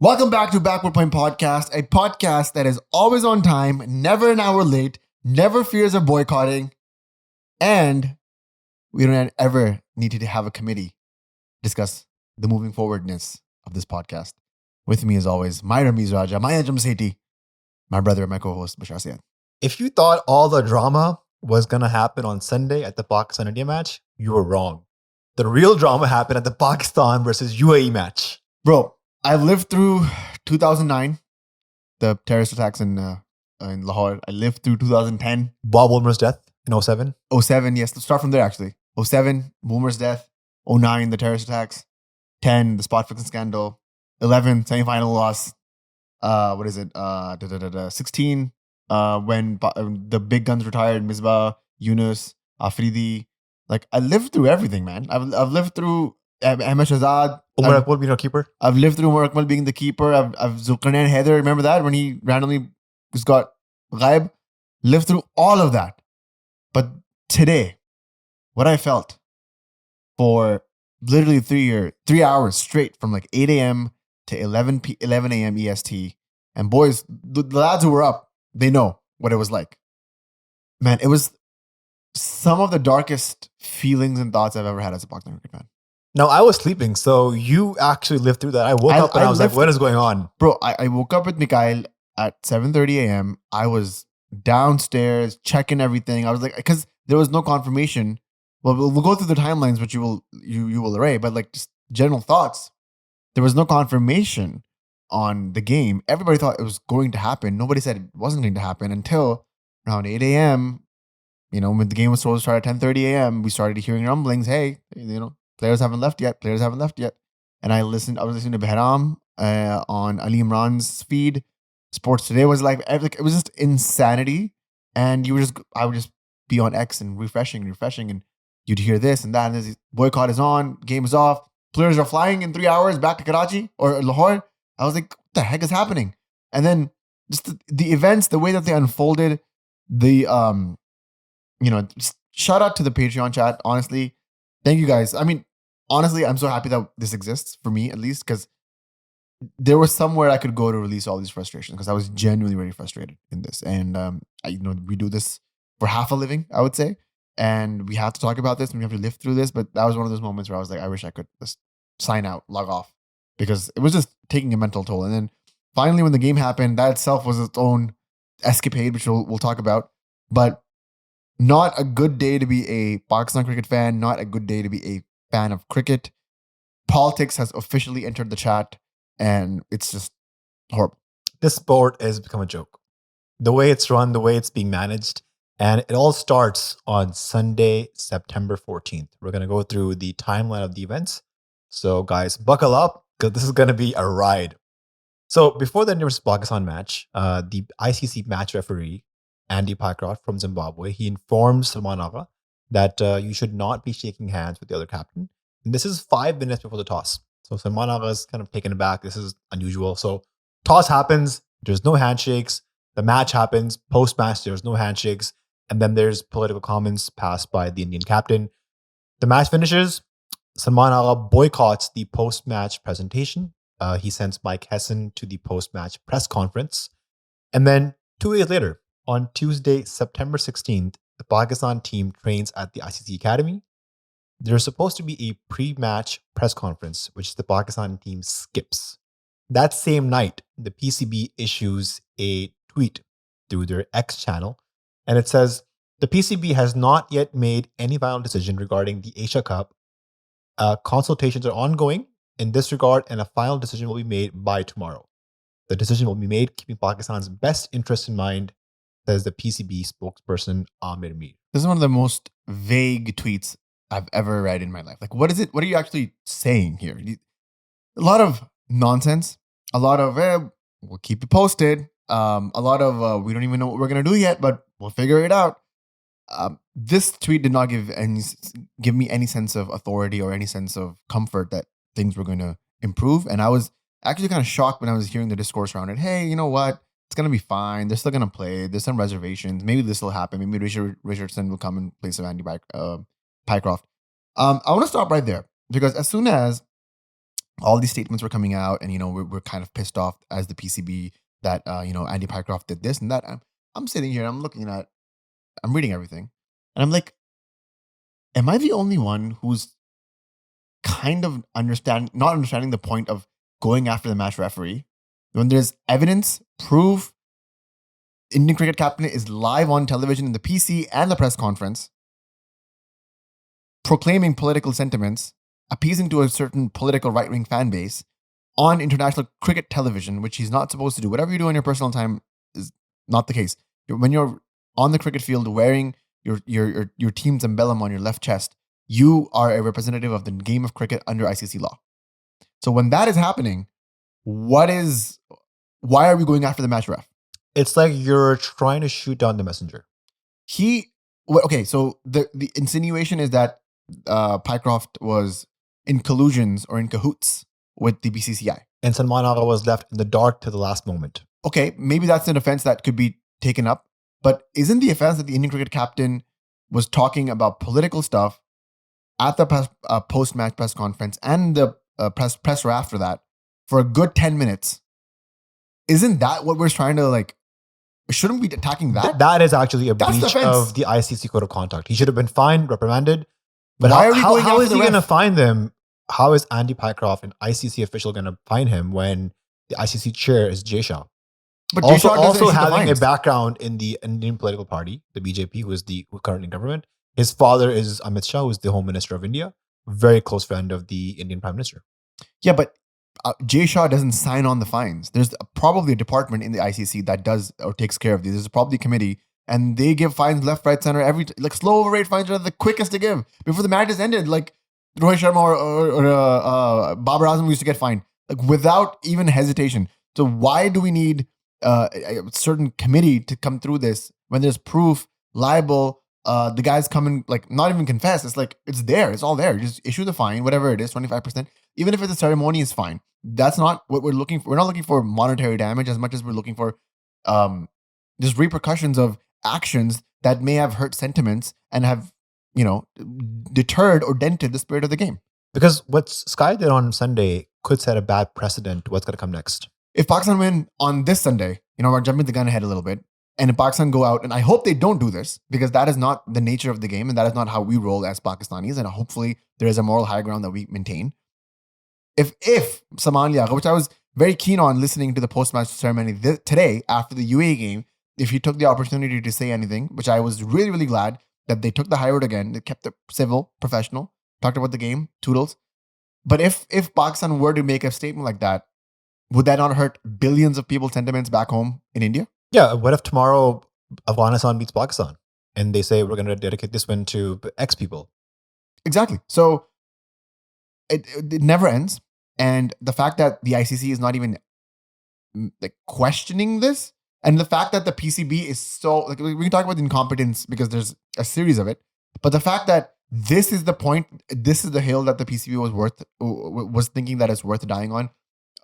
Welcome back to Backward Point Podcast, a podcast that is always on time, never an hour late, never fears of boycotting, and we don't ever need to have a committee discuss the moving forwardness of this podcast. With me, as always, my Ramiz Raja, my Anjam Sethi, my brother, my co-host, Bashar Syed. If you thought all the drama was going to happen on Sunday at the Pakistan-India match, you were wrong. The real drama happened at the Pakistan versus UAE match. Bro, I lived through 2009, the terrorist attacks in Lahore. I lived through 2010. Bob Woolmer's death in 07. 07, yes. Let's start from there, actually. 07, Boomer's death. 09, the terrorist attacks. 10, the spot fixing scandal. 11, semi-final loss. 16, when the big guns retired, Misbah, Yunus, Afridi. Like, I lived through everything, man. I've lived through Ahmed Shahzad. Umar Akmal being our keeper. I've lived through Umar Akmal being the keeper. I've Zulkarnain Haider. Remember that? When he randomly just got ghaib? Lived through all of that. But today, what I felt for literally 3 hours straight from like 8 a.m. to 11 a.m. EST. And boys, the lads who were up, they know what it was like. Man, it was some of the darkest feelings and thoughts I've ever had as a Pakistan cricket fan. Now, I was sleeping, so you actually lived through that. I woke up and I was like, what is going on? Bro, I woke up with Mikhail at 7:30 a.m. I was downstairs checking everything. I was like, because there was no confirmation. Well, we'll go through the timelines, which you will array, but like just general thoughts. There was no confirmation on the game. Everybody thought it was going to happen. Nobody said it wasn't going to happen until around 8 a.m. You know, when the game was supposed to start at 10:30 a.m., we started hearing rumblings. Hey, players haven't left yet. And I was listening to Behram on Ali Imran's feed. Sports Today was like, it was just insanity. And I would just be on X and refreshing. And you'd hear this and that. And this boycott is on, game is off. Players are flying in 3 hours back to Karachi or Lahore. I was like, what the heck is happening? And then just the events, the way that they unfolded, just shout out to the Patreon chat. Honestly, thank you guys. I mean, honestly, I'm so happy that this exists for me, at least, because there was somewhere I could go to release all these frustrations because I was genuinely very frustrated in this. And, we do this for half a living, I would say. And we have to talk about this and we have to live through this. But that was one of those moments where I was like, I wish I could just sign out, log off, because it was just taking a mental toll. And then finally, when the game happened, that itself was its own escapade, which we'll talk about. But not a good day to be a Pakistan cricket fan, not a good day to be a fan of cricket. Politics has officially entered the chat, and it's just horrible. This sport has become a joke. The way it's run, the way it's being managed, and it all starts on Sunday, September 14th. We're going to go through the timeline of the events. So guys, buckle up, because this is going to be a ride. So before the India versus Pakistan match, the ICC match referee, Andy Pycroft from Zimbabwe, he informs Salman Agha that you should not be shaking hands with the other captain. And this is 5 minutes before the toss. So Salman Agha is kind of taken aback. This is unusual. So toss happens. There's no handshakes. The match happens. Post-match, there's no handshakes. And then there's political comments passed by the Indian captain. The match finishes. Salman Agha boycotts the post-match presentation. He sends Mike Hesson to the post-match press conference. And then 2 days later, on Tuesday, September 16th, the Pakistan team trains at the ICC Academy. There's supposed to be a pre-match press conference, which the Pakistan team skips. That same night, the PCB issues a tweet through their X channel, and it says, the PCB has not yet made any final decision regarding the Asia Cup. Consultations are ongoing in this regard, and a final decision will be made by tomorrow. The decision will be made keeping Pakistan's best interests in mind, says the PCB spokesperson Amir Mir. This is one of the most vague tweets I've ever read in my life. Like, what is it? What are you actually saying here? A lot of nonsense. A lot of, we'll keep you posted. A lot of, we don't even know what we're going to do yet, but we'll figure it out. This tweet did not give me any sense of authority or any sense of comfort that things were going to improve. And I was actually kind of shocked when I was hearing the discourse around it. Hey, you know what? It's going to be fine. They're still going to play. There's some reservations. Maybe this will happen. Maybe Richardson will come in place of Andy Pycroft. I want to stop right there because as soon as all these statements were coming out, and we're kind of pissed off as the PCB that Andy Pycroft did this and that. I'm sitting here, I'm reading everything, and I'm like, am I the only one who's kind of not understanding the point of going after the match referee when there's evidence, proof? Indian cricket captain is live on television in the PC and the press conference, proclaiming political sentiments, appeasing to a certain political right-wing fan base on international cricket television, which he's not supposed to do. Whatever you do in your personal time is not the case. When you're on the cricket field wearing your team's emblem on your left chest, you are a representative of the game of cricket under ICC law. So when that is happening, why are we going after the match ref? It's like you're trying to shoot down the messenger. So the insinuation is that Pycroft was in collusions or in cahoots with the BCCI. And Salman Agha was left in the dark to the last moment. Okay, maybe that's an offense that could be taken up. But isn't the offense that the Indian cricket captain was talking about political stuff at the post-match press conference and the presser after that for a good 10 minutes? Isn't that what we're trying to shouldn't we be attacking that? That is actually a breach of the ICC code of conduct. He should have been fined, reprimanded. But how is he going to fine them? How is Andy Pycroft, an ICC official, going to fine him when the ICC chair is Jay Shah? But also having a background in the Indian political party, the BJP, who's currently in government. His father is Amit Shah, who's the Home Minister of India, very close friend of the Indian Prime Minister. Yeah, but Jay Shah doesn't sign on the fines. There's probably a department in the ICC that does or takes care of these. There's probably a committee, and they give fines left, right, center. Slow overrate fines are the quickest to give before the match is ended. Like Rohit Sharma or Babar Azam used to get fined without even hesitation. So why do we need a certain committee to come through this when there's proof, liable? The guys come and not even confess. It's it's there. It's all there. You just issue the fine, whatever it is, 25%. Even if it's a ceremony, is fine. That's not what we're looking for. We're not looking for monetary damage as much as we're looking for just repercussions of actions that may have hurt sentiments and have deterred or dented the spirit of the game. Because what Sky did on Sunday could set a bad precedent to what's going to come next. If Pakistan win on this Sunday, we're jumping the gun ahead a little bit. And if Pakistan go out, and I hope they don't do this, because that is not the nature of the game, and that is not how we roll as Pakistanis, and hopefully there is a moral high ground that we maintain. If Salman Agha, which I was very keen on listening to the post-match ceremony today after the UAE game, if he took the opportunity to say anything, which I was really, really glad that they took the high road again, they kept it civil, professional, talked about the game, toodles. But if Pakistan were to make a statement like that, would that not hurt billions of people's sentiments back home in India? Yeah, what if tomorrow Afghanistan beats Pakistan and they say we're going to dedicate this win to X people? Exactly. So it never ends. And the fact that the ICC is not even questioning this, and the fact that the PCB is so we can talk about the incompetence because there's a series of it, but the fact that this is the point, this is the hill that the PCB was thinking that it's worth dying on,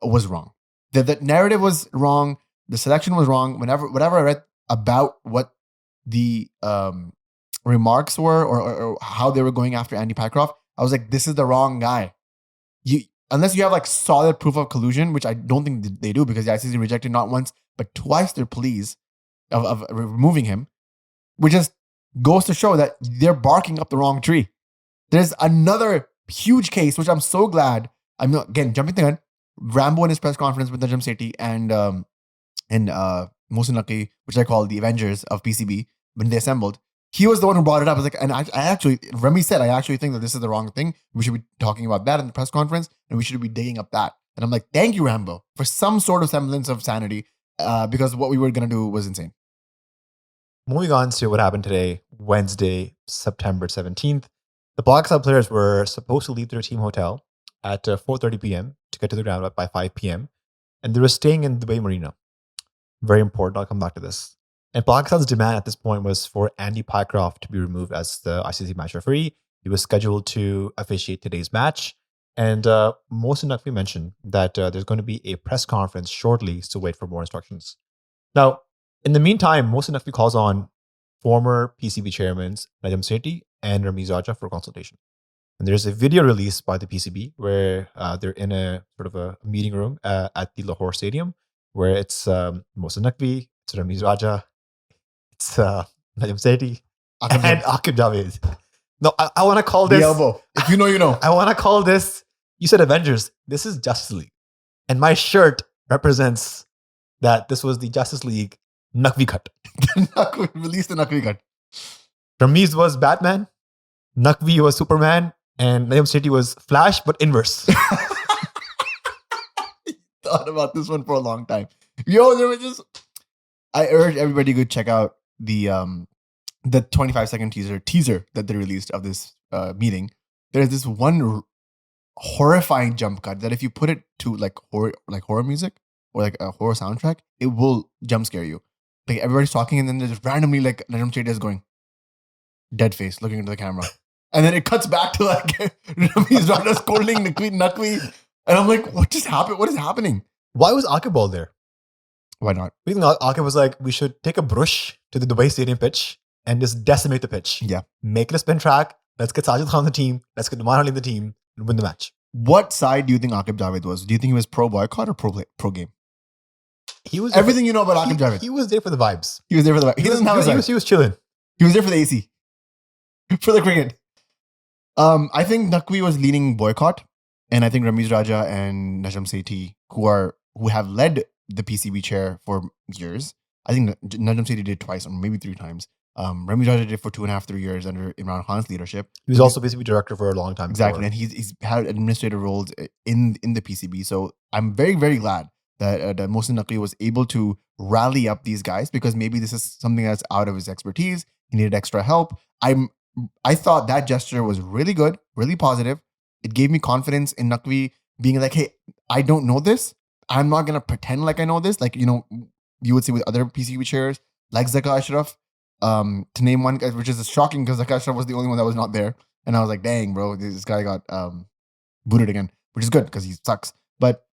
was wrong. The narrative was wrong. The selection was wrong. Whatever I read about what the remarks were or how they were going after Andy Pycroft, I was like, this is the wrong guy. Unless you have solid proof of collusion, which I don't think they do, because the ICC rejected not once but twice their pleas of removing him, which just goes to show that they're barking up the wrong tree. There's another huge case, which I'm so glad. I'm not, again, jumping the gun. Rambo in his press conference with Najam Sethi and Mohsin Naqvi, which I call the Avengers of PCB, when they assembled, he was the one who brought it up. I was like, and I actually, Remy said, I actually think that this is the wrong thing. We should be talking about that in the press conference, and we should be digging up that. And I'm like, thank you, Rambo, for some sort of semblance of sanity, because what we were going to do was insane. Moving on to what happened today, Wednesday, September 17th. The Pakistan players were supposed to leave their team hotel at 4:30 p.m. to get to the ground by 5 p.m. And they were staying in Dubai Marina. Very important. I'll come back to this. And Pakistan's demand at this point was for Andy Pycroft to be removed as the ICC match referee. He was scheduled to officiate today's match. And Mohsin Naqvi mentioned that there's going to be a press conference shortly, so wait for more instructions. Now, in the meantime, Mohsin Naqvi calls on former PCB chairmen Najam Sethi and Ramiz Raja for consultation. And there's a video released by the PCB where they're in a sort of a meeting room at the Lahore Stadium, where it's Mohsen Naqvi, it's Ramiz Raja, it's Najam Sethi, and Aqib Javed. No, I want to call this... The elbow. If you know, you know. I want to call this... You said Avengers. This is Justice League. And my shirt represents that this was the Justice League Naqvi cut. Release the Naqvi cut. Ramiz was Batman, Naqvi was Superman, and Najam Sethi was Flash, but inverse. Thought about this one for a long time. Yo, there was just... I urge everybody to check out the 25-second teaser that they released of this meeting. There's this one horrifying jump cut that if you put it to like horror music or like a horror soundtrack, it will jump scare you. Like everybody's talking and then there's randomly like Najam Sethi is going dead face looking into the camera. And then it cuts back to like Ramiz Raja scolding Naqvi. And I'm like, what just happened? What is happening? Why was Aqib all there? Why not? We think Aqib was like, we should take a brush to the Dubai Stadium pitch and just decimate the pitch. Yeah. Make it a spin track. Let's get Sajid Khan on the team. Let's get Numan Ali in the team and win the match. What side do you think Aqib Javed was? Do you think he was pro boycott or pro game? He was everything you know about Aqib Javed. He was there for the vibes. He was there for the vibes. He doesn't have a side. He was chilling. He was there for the AC. For the cricket. I think Naqvi was leaning boycott. And I think Ramiz Raja and Najam Sethi, who have led the PCB chair for years. I think Najam Sethi did twice or maybe 3 times. Ramiz Raja did for 2.5, 3 years under Imran Khan's leadership. He was also PCB director for a long time. Exactly. And he's had administrative roles in the PCB. So I'm very, very glad that Mohsen Naqvi was able to rally up these guys because maybe this is something that's out of his expertise. He needed extra help. I thought that gesture was really good, really positive. It gave me confidence in Naqvi being like, hey, I don't know this. I'm not going to pretend like I know this. Like, you know, you would see with other PCB chairs, like Zaka Ashraf, to name one, which is shocking because Zaka Ashraf was the only one that was not there. And I was like, dang, bro, this guy got booted again, which is good because he sucks. But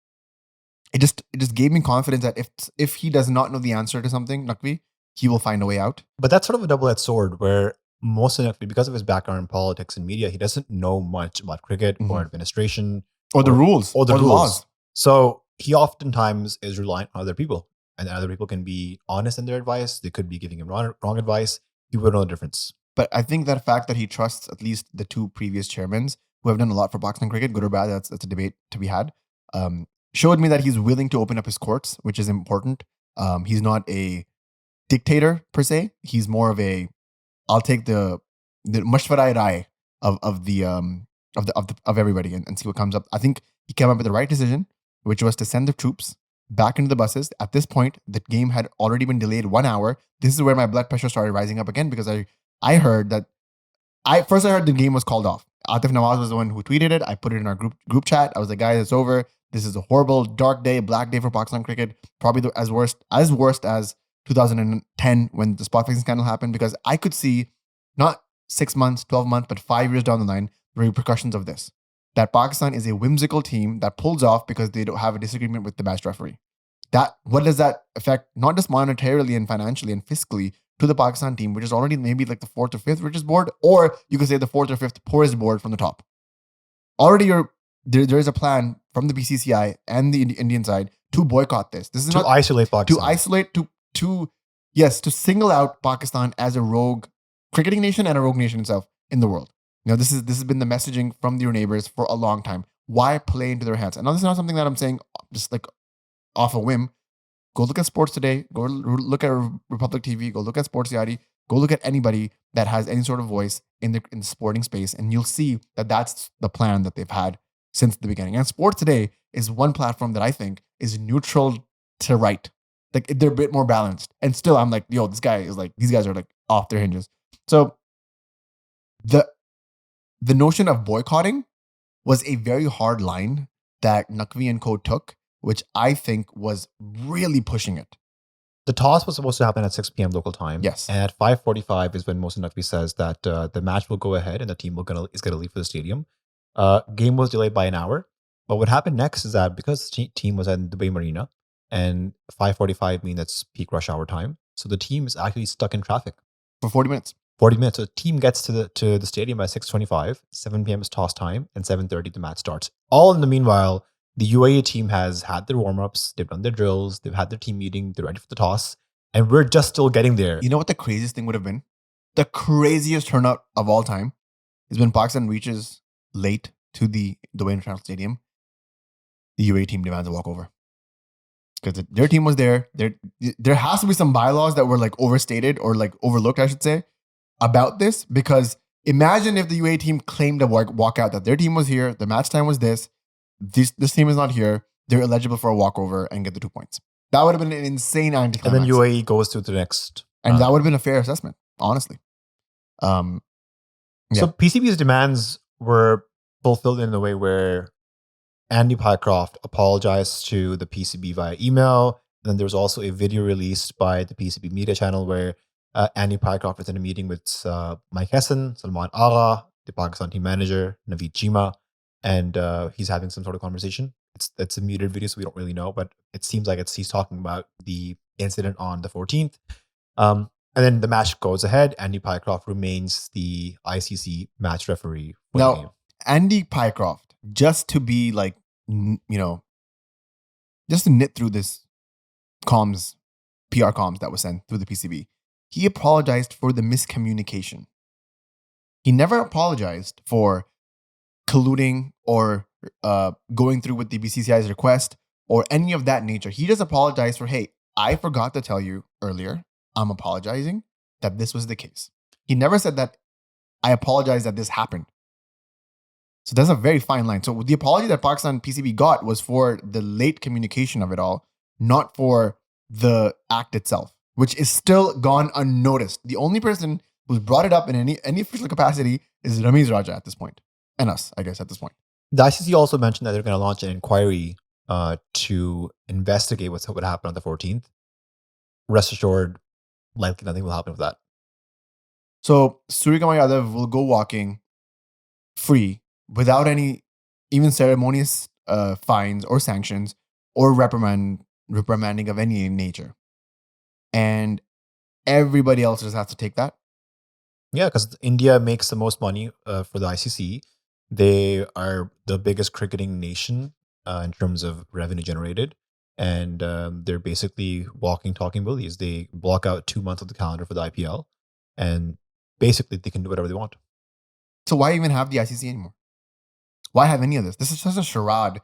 it just gave me confidence that if he does not know the answer to something, Naqvi, he will find a way out. But that's sort of a double-edged sword where Mohsen Naqvi, because of his background in politics and media, he doesn't know much about cricket or administration or the rules or the rules. Laws. So he oftentimes is reliant on other people, and other people can be honest in their advice. They could be giving him wrong advice. He would know the difference. But I think that fact that he trusts at least the 2 previous chairmen who have done a lot for Pakistan cricket, good or bad, that's a debate to be had, showed me that he's willing to open up his courts, which is important. He's not a dictator per se. He's more of a I'll take the mashwara rai of everybody and see what comes up. I think he came up with the right decision, which was to send the troops back into the buses. At this point, the game had already been delayed 1 hour. This is where my blood pressure started rising up again because I heard that I heard the game was called off. Hasan Nawaz was the one who tweeted it. I put it in our group chat. I was like, guys, it's over. This is a horrible, dark day, black day for Pakistan cricket. Probably as worst as 2010 when the spot fixing scandal happened, because I could see not 6 months, 12 months, but 5 years down the line, the repercussions of this. That Pakistan is a whimsical team that pulls off because they don't have a disagreement with the match referee. What does that affect, not just monetarily and financially and fiscally, to the Pakistan team, which is already maybe like the 4th or 5th richest board, or you could say the 4th or 5th poorest board from the top. Already there is a plan from the BCCI and the Indian side to boycott this. This is to isolate Pakistan. To single out Pakistan as a rogue cricketing nation and a rogue nation itself in the world. You know, this has been the messaging from your neighbors for a long time. Why play into their hands? And now this is not something that I'm saying just like off a whim. Go look at Sports Today. Go look at Republic TV. Go look at Sports Yadi. Go look at anybody that has any sort of voice in the sporting space, and you'll see that that's the plan that they've had since the beginning. And Sports Today is one platform that I think is neutral to right. Like they're a bit more balanced. And still, I'm like, yo, these guys are like off their hinges. So the notion of boycotting was a very hard line that Naqvi and Co took, which I think was really pushing it. The toss was supposed to happen at 6 p.m. local time. Yes. And at 5:45 is when Mohsen Naqvi says that the match will go ahead and the team is going to leave for the stadium. Game was delayed by an hour. But what happened next is that because the team was at Dubai Marina and 5:45 means that's peak rush hour time, so the team is actually stuck in traffic. For 40 minutes. 40 minutes. So the team gets to the stadium by 6:25, 7 p.m. is toss time, and 7:30 the match starts. All in the meanwhile, the UAE team has had their warm-ups, they've done their drills, they've had their team meeting, they're ready for the toss, and we're just still getting there. You know what the craziest thing would have been? The craziest turnout of all time is when Pakistan reaches late to the Dubai International Stadium. The UAE team demands a walkover. Because their team was there. There has to be some bylaws that were like overstated or like overlooked, I should say, about this. Because imagine if the UAE team claimed a walkout that their team was here, the match time was this team is not here, they're eligible for a walkover and get the 2 points. That would have been an insane anticlimax. And then UAE goes to the next. And that would have been a fair assessment, honestly. Yeah. So PCB's demands were fulfilled in a way where Andy Pycroft apologized to the PCB via email. And then there was also a video released by the PCB media channel where Andy Pycroft was in a meeting with Mike Hassan, Salman Agha, the Pakistan team manager, Naveed Chima, and he's having some sort of conversation. It's a muted video, so we don't really know, but it seems like he's talking about the incident on the 14th. And then the match goes ahead. Andy Pycroft remains the ICC match referee for the game. Andy Pycroft, just to be like, just to knit through this PR comms that was sent through the PCB, he apologized for the miscommunication. He never apologized for colluding or going through with the BCCI's request or any of that nature. He just apologized for, hey, I forgot to tell you earlier, I'm apologizing that this was the case. He never said that I apologize that this happened. So that's a very fine line. So the apology that Pakistan PCB got was for the late communication of it all, not for the act itself, which is still gone unnoticed. The only person who's brought it up in any official capacity is Ramiz Raja at this point. And us, I guess, at this point. The ICC also mentioned that they're going to launch an inquiry to investigate what happened on the 14th. Rest assured, likely nothing will happen with that. So Suryakumar Yadav will go walking free without any even ceremonious fines or sanctions or reprimanding of any nature. And everybody else just has to take that. Yeah, because India makes the most money for the ICC. They are the biggest cricketing nation in terms of revenue generated. And they're basically walking, talking bullies. They block out 2 months of the calendar for the IPL. And basically, they can do whatever they want. So why even have the ICC anymore? Why have any of this? This is just a charade.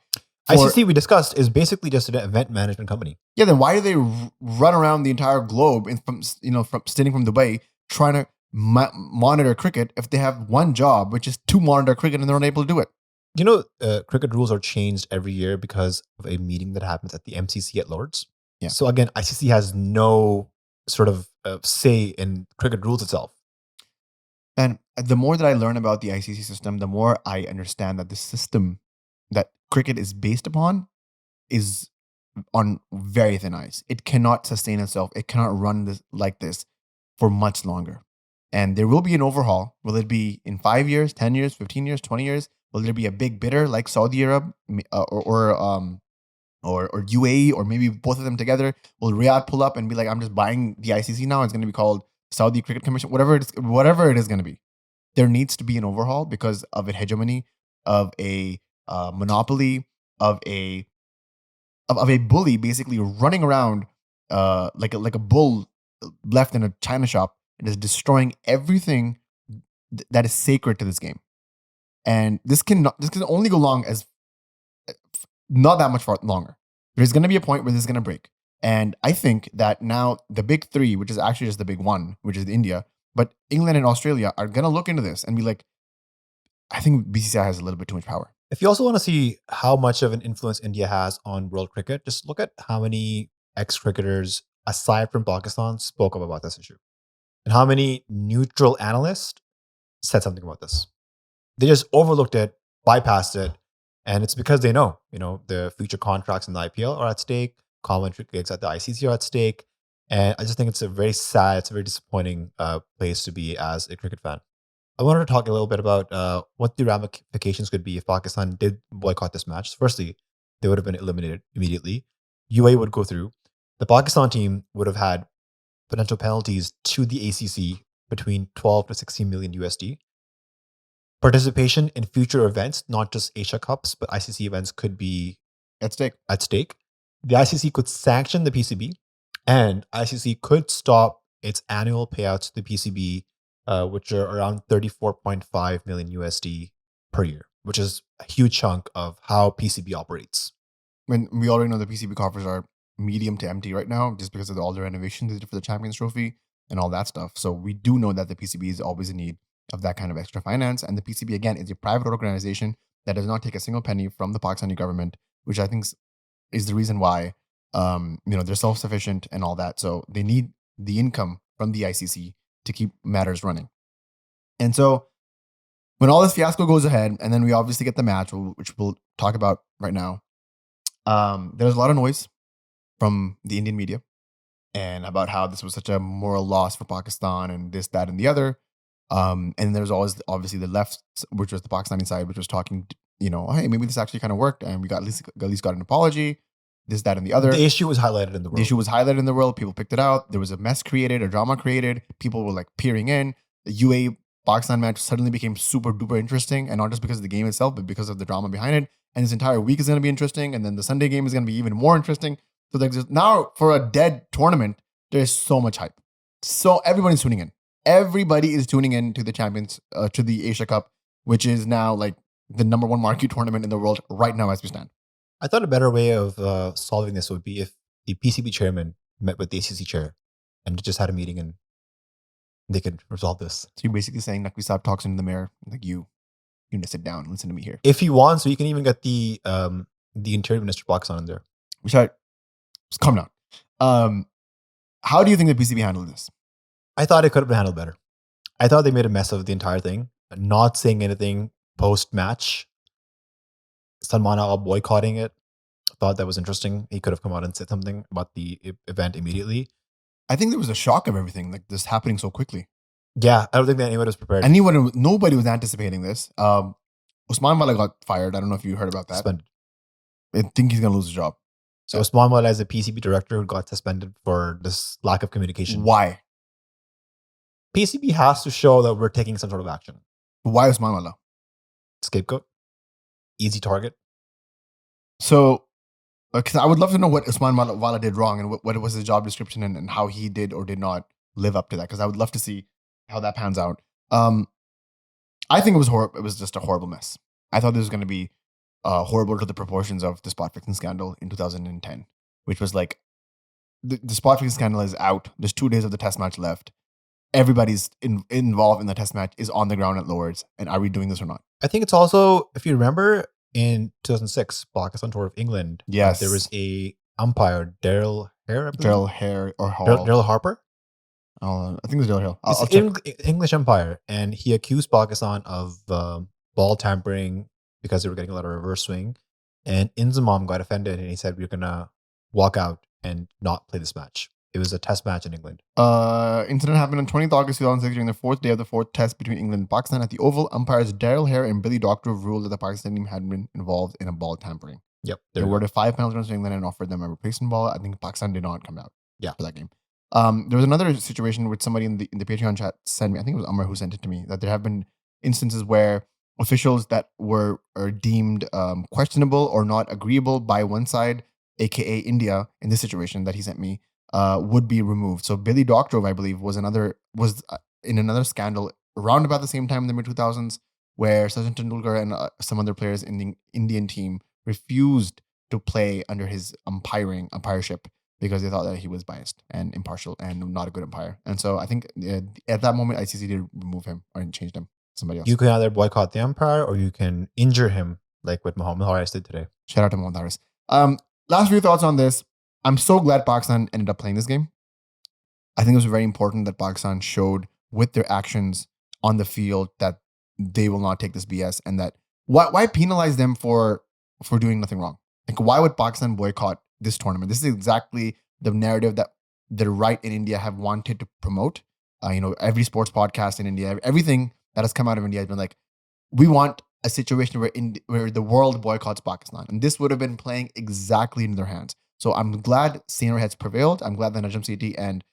ICC, we discussed, is basically just an event management company. Yeah, then why do they run around the entire globe from standing from Dubai trying to monitor cricket if they have one job, which is to monitor cricket, and they're unable to do it? You know, cricket rules are changed every year because of a meeting that happens at the MCC at Lords. Yeah. So again, ICC has no sort of say in cricket rules itself. And the more that I learn about the ICC system, the more I understand that the system that cricket is based upon is on very thin ice. It cannot sustain itself. It cannot run like this for much longer. And there will be an overhaul. Will it be in 5 years, 10 years, 15 years, 20 years? Will there be a big bidder like Saudi Arab or UAE, or maybe both of them together? Will Riyadh pull up and be like, I'm just buying the ICC now? It's going to be called Saudi Cricket Commission, whatever it is going to be. There needs to be an overhaul because of a hegemony, of a monopoly, of a bully basically running around like a bull left in a china shop and is destroying everything that is sacred to this game. And this can only go long as not that much longer. There's going to be a point where this is going to break. And I think that now the big three, which is actually just the big one, which is India, but England and Australia are going to look into this and be like, I think BCCI has a little bit too much power. If you also want to see how much of an influence India has on world cricket, just look at how many ex-cricketers, aside from Pakistan, spoke up about this issue. And how many neutral analysts said something about this. They just overlooked it, bypassed it, and it's because they know, the future contracts in the IPL are at stake, commentary gigs at the ICC are at stake, and I just think it's a very sad, it's a very disappointing place to be as a cricket fan. I wanted to talk a little bit about what the ramifications could be if Pakistan did boycott this match. Firstly, they would have been eliminated immediately. UAE would go through. The Pakistan team would have had potential penalties to the ACC between 12 to 16 million USD. Participation in future events, not just Asia Cups, but ICC events could be At stake. The ICC could sanction the PCB, and ICC could stop its annual payouts to the PCB, which are around 34.5 million USD per year, which is a huge chunk of how PCB operates. When we already know the PCB coffers are medium to empty right now, just because of all the renovations they did for the Champions Trophy and all that stuff. So we do know that the PCB is always in need of that kind of extra finance. And the PCB, again, is a private organization that does not take a single penny from the Pakistani government, which I think is the reason why they're self-sufficient and all that. So they need the income from the ICC to keep matters running. And so when all this fiasco goes ahead, and then we obviously get the match, which we'll talk about right now, there's a lot of noise from the Indian media and about how this was such a moral loss for Pakistan and this, that, and the other. And there's always obviously the left, which was the Pakistani side, which was talking, hey, maybe this actually kind of worked, and we got at least got an apology, this, that, and the other. The issue was highlighted in the world. The issue was highlighted in the world. People picked it out. There was a mess created, a drama created. People were like peering in. The UAE Pakistan match suddenly became super duper interesting, and not just because of the game itself, but because of the drama behind it. And this entire week is going to be interesting, and then the Sunday game is going to be even more interesting. So like now for a dead tournament, there's so much hype. So everybody's tuning in. Everybody is tuning in to the Champions, to the Asia Cup, which is now like the number one marquee tournament in the world right now as we stand. I thought a better way of solving this would be if the PCB chairman met with the ACC chair and just had a meeting and they could resolve this. So you're basically saying Naqvi Saab talks into the mirror, like you need to sit down and listen to me here. If he wants, so you can even get the Interior Minister of Pakistan in there. Just calm down. How do you think the PCB handled this? I thought it could have been handled better. I thought they made a mess of the entire thing, not saying anything post-match. Salman Agha boycotting it. I thought that was interesting. He could have come out and said something about the event immediately. I think there was a shock of everything, like this happening so quickly. Yeah, I don't think that anyone was prepared. Nobody was anticipating this. Usman Wala got fired. I don't know if you heard about that. Suspended. I think he's going to lose his job. So Usman Wala is a PCB director who got suspended for this lack of communication. Why? PCB has to show that we're taking some sort of action. Why Usman Wala? Scapegoat. Easy target. So, because I would love to know what Usman Wala did wrong and what was his job description and how he did or did not live up to that. Because I would love to see how that pans out. I think it was horrible. It was just a horrible mess. I thought this was going to be horrible to the proportions of the spot fixing scandal in 2010, which was like the spot fixing scandal is out. There's 2 days of the test match left. Everybody's involved in the test match is on the ground at Lords. And are we doing this or not? I think it's also, if you remember, in 2006, Pakistan tour of England. Yes, there was a umpire, Daryl Hare. Daryl Hare or Hall. Daryl Harper. I think it's Daryl Hare. It's an English umpire, and he accused Pakistan of ball tampering because they were getting a lot of reverse swing. And Inzamam got offended, and he said, "We're gonna walk out and not play this match." It was a test match in England. Incident happened on 20th August 2006 during the 4th day of the 4th test between England and Pakistan. At the Oval, umpires Daryl Hare and Billy Doctorow ruled that the Pakistan team had been involved in a ball tampering. Yep. They awarded 5 penalty runs to England and offered them a replacement ball. I think Pakistan did not come out for that game. There was another situation which somebody in the Patreon chat sent me. I think it was Amr who sent it to me, that there have been instances where officials that are deemed questionable or not agreeable by one side, aka India, in this situation that he sent me, would be removed. So Billy Doctorow, I believe, was in another scandal around about the same time in the mid 2000s, where Sachin Tendulkar and some other players in the Indian team refused to play under his umpireship because they thought that he was biased and impartial and not a good umpire. And so I think at that moment, ICC did remove him or changed him to somebody else. You can either boycott the umpire or you can injure him, like what Mohammad Haris did today. Shout out to Mohammad Haris. Last few thoughts on this. I'm so glad Pakistan ended up playing this game. I think it was very important that Pakistan showed with their actions on the field that they will not take this BS, and that why penalize them for doing nothing wrong? Like, why would Pakistan boycott this tournament? This is exactly the narrative that the right in India have wanted to promote. Every sports podcast in India, everything that has come out of India has been like, we want a situation where the world boycotts Pakistan, and this would have been playing exactly in their hands. So I'm glad saner heads prevailed. I'm glad that Najam Sethi and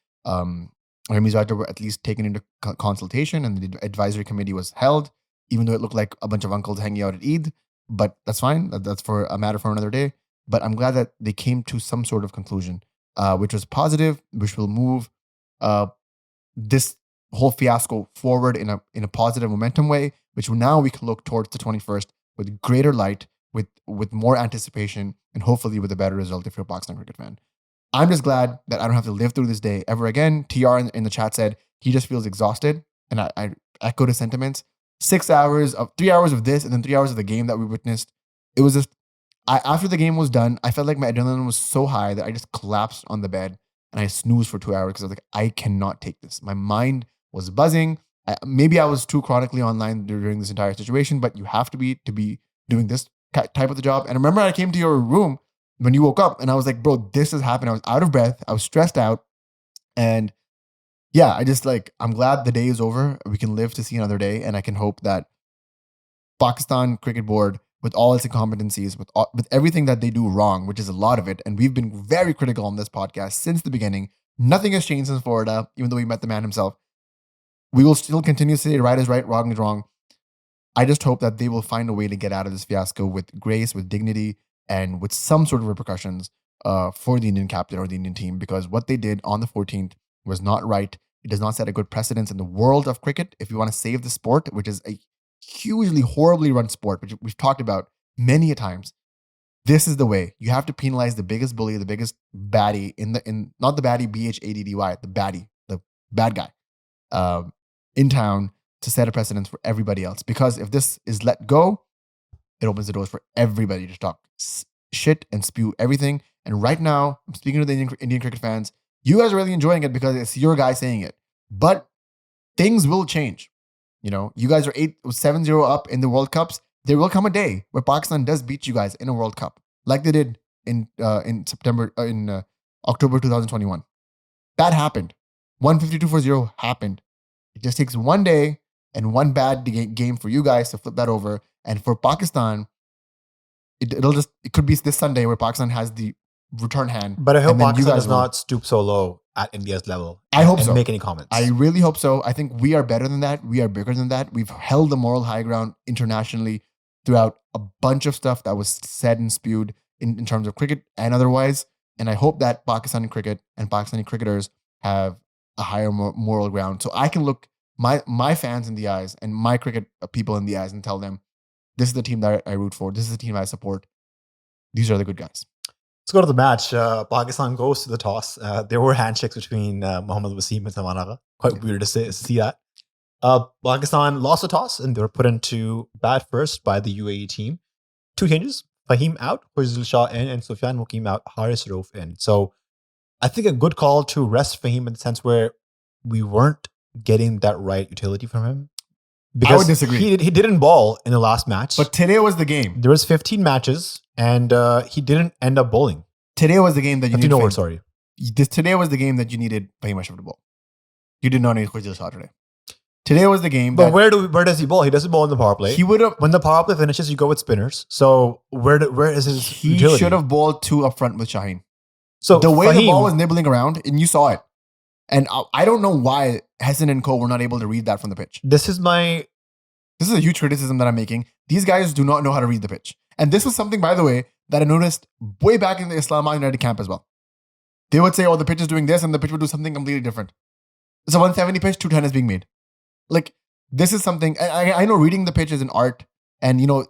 Ramiz Raja were at least taken into consultation, and the advisory committee was held, even though it looked like a bunch of uncles hanging out at Eid. But that's fine. That's for a matter for another day. But I'm glad that they came to some sort of conclusion, which was positive, which will move this whole fiasco forward in a positive momentum way, which now we can look towards the 21st with greater light, with more anticipation, and hopefully with a better result if you're a Pakistan cricket fan. I'm just glad that I don't have to live through this day ever again. TR in the chat said he just feels exhausted, and I echoed his sentiments. 3 hours of this, and then 3 hours of the game that we witnessed. It was just, after the game was done, I felt like my adrenaline was so high that I just collapsed on the bed and I snoozed for 2 hours because I was like, I cannot take this. My mind was buzzing. Maybe I was too chronically online during this entire situation, but you have to be doing this type of the job. And I remember I came to your room when you woke up and I was like, bro, this has happened. I was out of breath. I was stressed out. And yeah, I'm glad the day is over. We can live to see another day. And I can hope that Pakistan Cricket Board, with all its incompetencies, with everything that they do wrong, which is a lot of it, and we've been very critical on this podcast since the beginning. Nothing has changed since Florida, even though we met the man himself. We will still continue to say right is right, wrong is wrong. I just hope that they will find a way to get out of this fiasco with grace, with dignity, and with some sort of repercussions for the Indian captain or the Indian team, because what they did on the 14th was not right. It does not set a good precedence in the world of cricket. If you want to save the sport, which is a hugely, horribly run sport, which we've talked about many a times, this is the way. You have to penalize the biggest bully, the biggest baddie not the baddie BHADDY, the baddie, the bad guy in town, to set a precedence for everybody else. Because if this is let go, it opens the doors for everybody to talk shit and spew everything. And right now, I'm speaking to the Indian cricket fans. You guys are really enjoying it because it's your guy saying it. But things will change. You know, you guys are 7-0 up in the World Cups. There will come a day where Pakistan does beat you guys in a World Cup, like they did in October 2021. That happened. 152-0 happened. It just takes one day and one bad game for you guys to flip that over. And for Pakistan, it could be this Sunday where Pakistan has the return hand. But I hope Pakistan does not stoop so low at India's level. I hope so. Make any comments. I really hope so. I think we are better than that. We are bigger than that. We've held the moral high ground internationally throughout a bunch of stuff that was said and spewed in terms of cricket and otherwise. And I hope that Pakistani cricket and Pakistani cricketers have a higher moral ground, so I can look my fans in the eyes and my cricket people in the eyes and tell them, this is the team that I root for. This is the team I support. These are the good guys. Let's go to the match. Pakistan goes to the toss. There were handshakes between Mohammad Wasim and Salman Agha. Quite weird to see that. Pakistan lost the toss and they were put into bat first by the UAE team. 2 changes. Fahim out, Fazil Shah in, and Sufyan Mukim out, Haris Rauf in. So I think a good call to rest Fahim in the sense where we weren't getting that right utility from him. Because I would disagree. He didn't ball in the last match. But today was the game. There was 15 matches and he didn't end up bowling. Today was the game that you needed. Today was the game that you needed Fahim Ashraf to bowl. You did not need Fazil Shah today. Today was the game. But where does he bowl? He doesn't bowl in the power play. He would have. When the power play finishes, you go with spinners. So where is his utility? He should have bowled 2 up front with Shaheen. So the way the ball was nibbling around, and you saw it. And I don't know why Hasan and co were not able to read that from the pitch. This is a huge criticism that I'm making. These guys do not know how to read the pitch. And this was something, by the way, that I noticed way back in the Islamabad United camp as well. They would say, oh, the pitch is doing this, and the pitch would do something completely different. It's a 170 pitch, 210 is being made. Like, this is something, I know reading the pitch is an art. And, you know,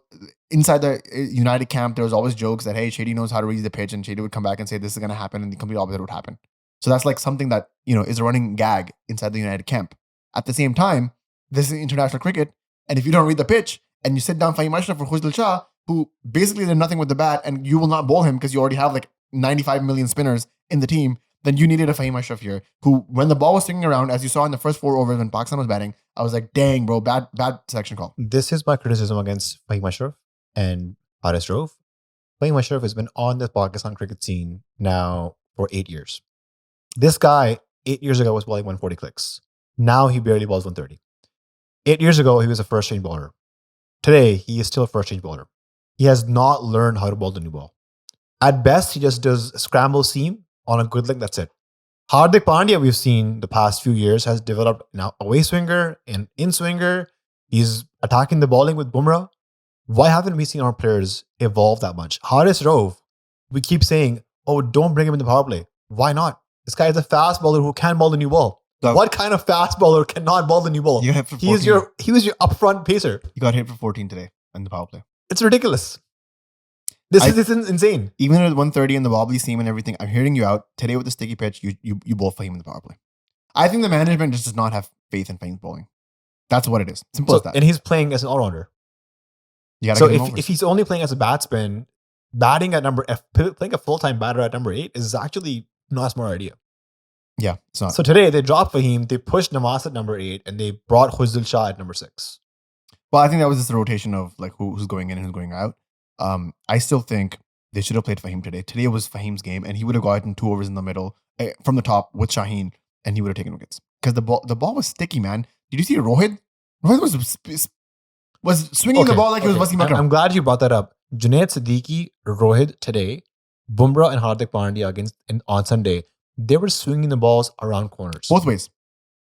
inside the United camp, there was always jokes that, hey, Shady knows how to read the pitch. And Shady would come back and say, this is going to happen. And the complete opposite would happen. So that's like something that, you know, is a running gag inside the United camp. At the same time, this is international cricket. And if you don't read the pitch and you sit down Fahim Ashraf for Fazil Shah, who basically did nothing with the bat, and you will not bowl him because you already have like 95 million spinners in the team, then you needed a Fahim Ashraf here, who, when the ball was swinging around, as you saw in the first 4 overs when Pakistan was batting, I was like, dang, bro, bad selection call. This is my criticism against Fahim Ashraf and Haris Rauf. Fahim Ashraf has been on the Pakistan cricket scene now for 8 years. This guy, 8 years ago, was bowling 140 clicks. Now he barely bowls 130. 8 years ago, he was a first-change bowler. Today, he is still a first-change bowler. He has not learned how to bowl the new ball. At best, he just does scramble seam on a good leg, that's it. Hardik Pandya, we've seen the past few years, has developed now away swinger and in swinger. He's attacking the bowling with Bumrah. Why haven't we seen our players evolve that much? Haris Rove, we keep saying, oh, don't bring him in the power play. Why not? This guy is a fast bowler who can bowl the new ball. So- What kind of fast bowler cannot bowl the new ball? You hit for He was 14. your upfront pacer. You got hit for 14 today in the power play. It's ridiculous. This is insane. Even at 130 in the wobbly seam and everything, I'm hearing you out. Today with the sticky pitch, you bowl Fahim in the power play. I think the management just does not have faith in Fahim's bowling. That's what it is. Simple as that. And he's playing as an all-rounder. You gotta So get him over. if he's only playing as a batsman, batting at playing a full-time batter at number 8 is actually not a smart idea. Yeah, it's not. So today they dropped Fahim, they pushed Nawaz at number 8, and they brought Huzul Shah at number 6. Well, I think that was just a rotation of like who's going in and who's going out. I still think they should have played Fahim today. Today was Fahim's game, and he would have gotten 2 overs in the middle from the top with Shaheen, and he would have taken wickets because the ball was sticky, man. Did you see Rohit? Rohit was swinging the ball like it was Wasim Akram. I'm glad you brought that up. Junaid Siddiqui, Rohit today, Bumrah and Hardik Pandya on Sunday, they were swinging the balls around corners. Both ways.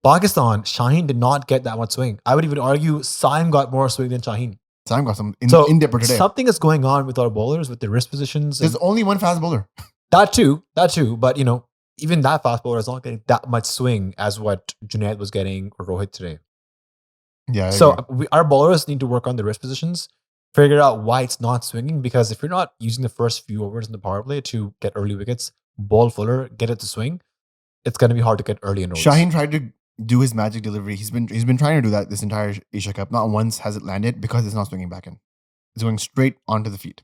Pakistan, Shaheen did not get that much swing. I would even argue Saim got more swing than Shaheen. Saim got some in depth today. Something is going on with our bowlers, with their wrist positions. There's only one fast bowler. That too. But even that fast bowler is not getting that much swing as what Junaid was getting or Rohit today. Yeah. Our bowlers need to work on the wrist positions, figure out why it's not swinging. Because if you're not using the first few overs in the power play to get early wickets, ball fuller, get it to swing, it's going to be hard to get early in rows. Shaheen tried to do his magic delivery. He's been trying to do that this entire Asia Cup. Not once has it landed because it's not swinging back in. It's going straight onto the feet,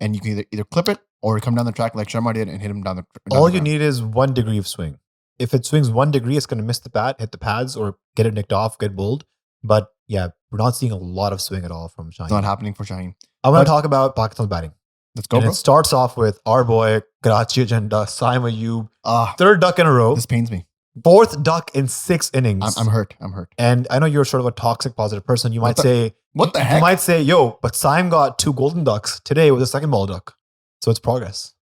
and you can either clip it or come down the track like Sharma did and hit him down the. All you need is 1 degree of swing. If it swings 1 degree, it's going to miss the pad, hit the pads, or get it nicked off, get bowled. But yeah, we're not seeing a lot of swing at all from Shaheen. It's not happening for Shaheen. I want to talk about Pakistan's batting. Let's go, And bro. it starts off with our boy, Karachi agenda, Saim Ayub. Ah, 3rd duck in a row. this pains me. 4th duck in 6 innings. I'm hurt. And I know you're sort of a toxic, positive person. You might say, What the heck? You might say, yo, but Saim got 2 golden ducks today with a 2nd ball duck. So it's progress.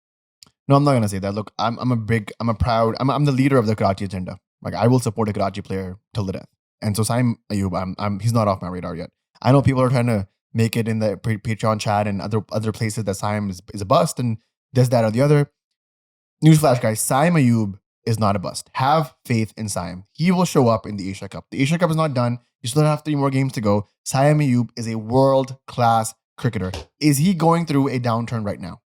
No, I'm not gonna say that. Look, I'm the leader of the Karachi agenda. Like I will support a Karachi player till the death. And so Saim Ayub, he's not off my radar yet. I know people are trying to make it in the Patreon chat and other places that Saim is a bust and this, that, or the other. Newsflash, guys, Saim Ayub is not a bust. Have faith in Saim. He will show up in the Asia Cup. The Asia Cup is not done. You still have 3 more games to go. Saim Ayub is a world-class cricketer. Is he going through a downturn right now?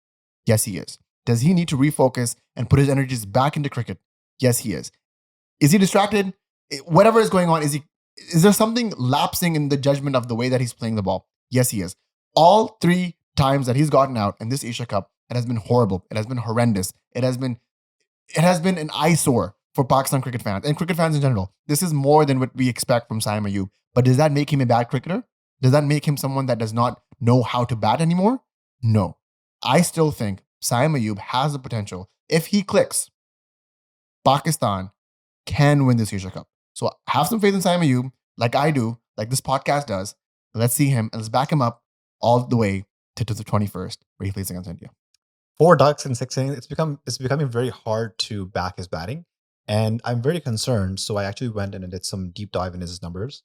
Yes, he is. Does he need to refocus and put his energies back into cricket? Yes, he is. Is he distracted? Whatever is going on, is there something lapsing in the judgment of the way that he's playing the ball? Yes, he is. All 3 times that he's gotten out in this Asia Cup, it has been horrible. It has been horrendous. It has been an eyesore for Pakistan cricket fans and cricket fans in general. This is more than what we expect from Saim Ayub. But does that make him a bad cricketer? Does that make him someone that does not know how to bat anymore? No. I still think Saim Ayub has the potential. If he clicks, Pakistan can win this Asia Cup. So have some faith in Saim Ayub, like I do, like this podcast does. Let's see him and let's back him up all the way to the 21st where he plays against India. 4 ducks in 6 innings. It's becoming very hard to back his batting. And I'm very concerned. So I actually went in and did some deep dive into his numbers.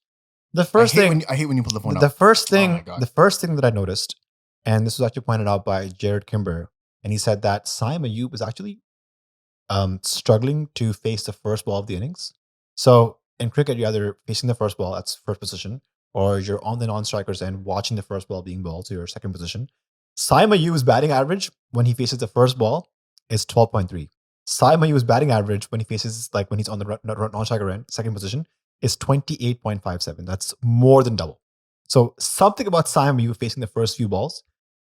I hate when you pull the phone the up. first Oh my God. the first thing that I noticed, and this was actually pointed out by Jared Kimber, and he said that Saim Ayub is actually struggling to face the first ball of the innings. So in cricket, you're either facing the first ball, that's first position, or you're on the non-strikers end watching the first ball being bowled, so you're second position. Saim Ayub's batting average when he faces the first ball is 12.3. Saim Ayub's batting average when he faces, like when he's on the non-striker end, second position, is 28.57. That's more than double. So something about Saim Ayub facing the first few balls.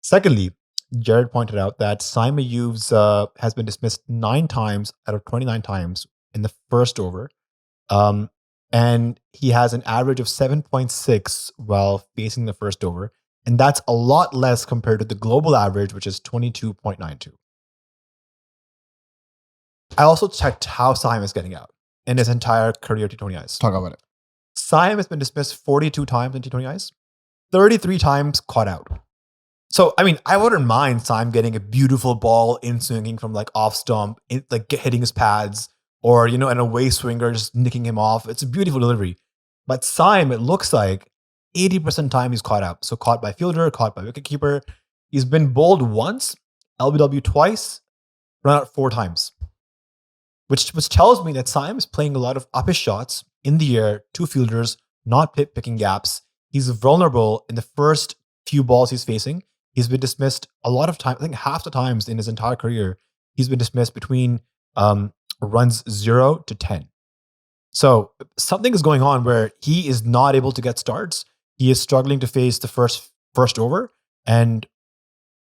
Secondly, Jared pointed out that Saim Ayub's has been dismissed 9 times out of 29 times in the first over. And he has an average of 7.6 while facing the first over. And that's a lot less compared to the global average, which is 22.92. I also checked how Saim is getting out in his entire career T20Is. Talk about it. Saim has been dismissed 42 times in T20Is, 33 times caught out. So, I mean, I wouldn't mind Saim getting a beautiful ball in swinging from like off stump, hitting his pads, or, an away swinger just nicking him off. It's a beautiful delivery. But Saim, it looks like 80% time he's caught up. So caught by fielder, caught by wicketkeeper. He's been bowled once, LBW twice, run out 4 times. Which tells me that Saim is playing a lot of uppish shots in the air, 2 fielders, not picking gaps. He's vulnerable in the first few balls he's facing. He's been dismissed a lot of times. I think half the times in his entire career, he's been dismissed between runs 0 to 10. So something is going on where he is not able to get starts. He is struggling to face the first over. And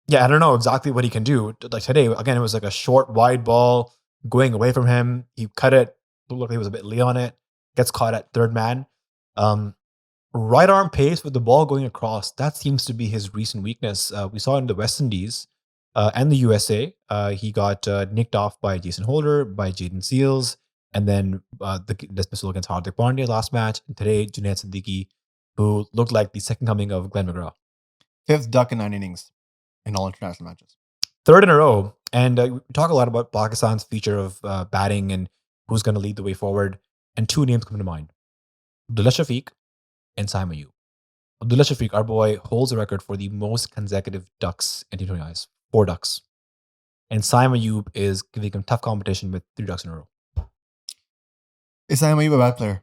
yeah, I don't know exactly what he can do. Like today, again, it was like a short, wide ball going away from him. He cut it. Looked like he was a bit late on it. Gets caught at third man. Right arm pace with the ball going across. That seems to be his recent weakness. We saw in the West Indies and the USA. He got nicked off by Jason Holder, by Jaden Seals, and then the dismissal against Hardik Pandya last match. And today, Junaid Siddiqui, who looked like the second coming of Glenn McGrath. 5th duck in 9 innings in all international matches. 3rd in a row. And we talk a lot about Pakistan's feature of batting and who's going to lead the way forward. And 2 names come to mind. Abdullah Shafiq and Saim Ayub. Abdullah Shafiq, our boy, holds the record for the most consecutive ducks in T20Is. 4 ducks. And Saim Ayub is giving him tough competition with 3 ducks in a row. Is Saim Ayub a bad player?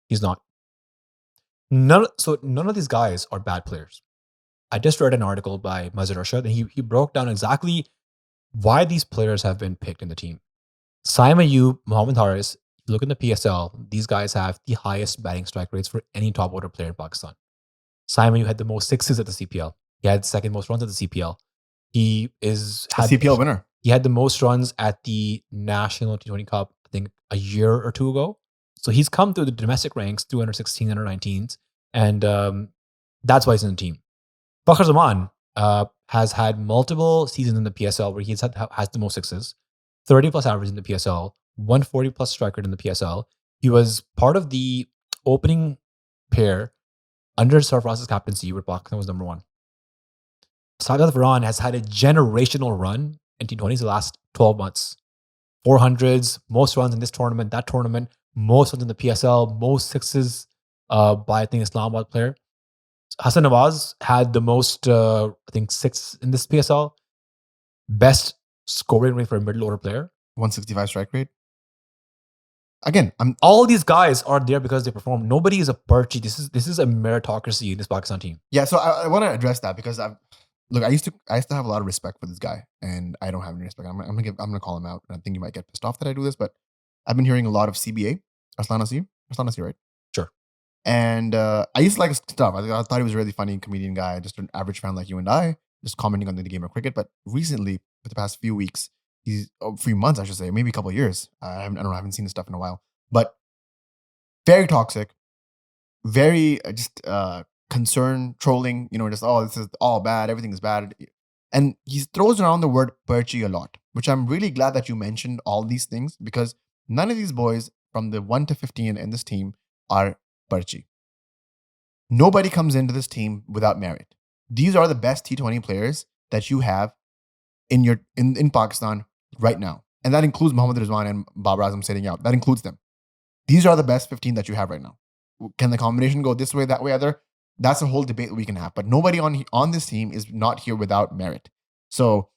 He's not. None of these guys are bad players. I just read an article by Mazhar Rashad, and he broke down exactly why these players have been picked in the team. Saim Ayub, Mohammad Haris, look in the PSL, these guys have the highest batting strike rates for any top order player in Pakistan. Saim Ayub had the most 6s at the CPL. He had the second most runs at the CPL. He is a CPL winner. He had the most runs at the National T20 Cup, I think, a year or 2 ago. So he's come through the domestic ranks, through under 16, under 19s, and that's why he's in the team. Fakhar Zaman has had multiple seasons in the PSL where he has the most 6s, 30 plus average in the PSL, 140 plus strike rate in the PSL. He was part of the opening pair under Sarfaraz's captaincy where Pakistan was number 1. Sadat Farhan has had a generational run in T20s the last 12 months. 400s, most runs in this tournament, that tournament, most runs in the PSL, most 6s by, I think, Islamabad player. Hasan Nawaz had the most, I think, 6 in this PSL. Best scoring rate for a middle order player. 165 strike rate. Again, all these guys are there because they perform. Nobody is a parchi. This is a meritocracy in this Pakistan team. Yeah, so I want to address that because I used to have a lot of respect for this guy, and I don't have any respect. I'm gonna call him out, and I think you might get pissed off that I do this, but I've been hearing a lot of CBA, Arslan Nasir, right? Sure. And I used to like his stuff. I thought he was a really funny comedian guy, just an average fan like you and I, just commenting on the game of cricket. But recently, for the past few weeks, few months, I should say, maybe a couple of years. I haven't seen this stuff in a while. But very toxic, very just concern, trolling, just, this is all bad, everything is bad. And he throws around the word parchi a lot, which I'm really glad that you mentioned all these things because none of these boys from the 1 to 15 in this team are parchi. Nobody comes into this team without merit. These are the best T20 players that you have in Pakistan right now. And that includes Mohammad Rizwan and Babar Azam sitting out. That includes them. These are the best 15 that you have right now. Can the combination go this way, that way, other? That's a whole debate we can have. But nobody on this team is not here without merit. So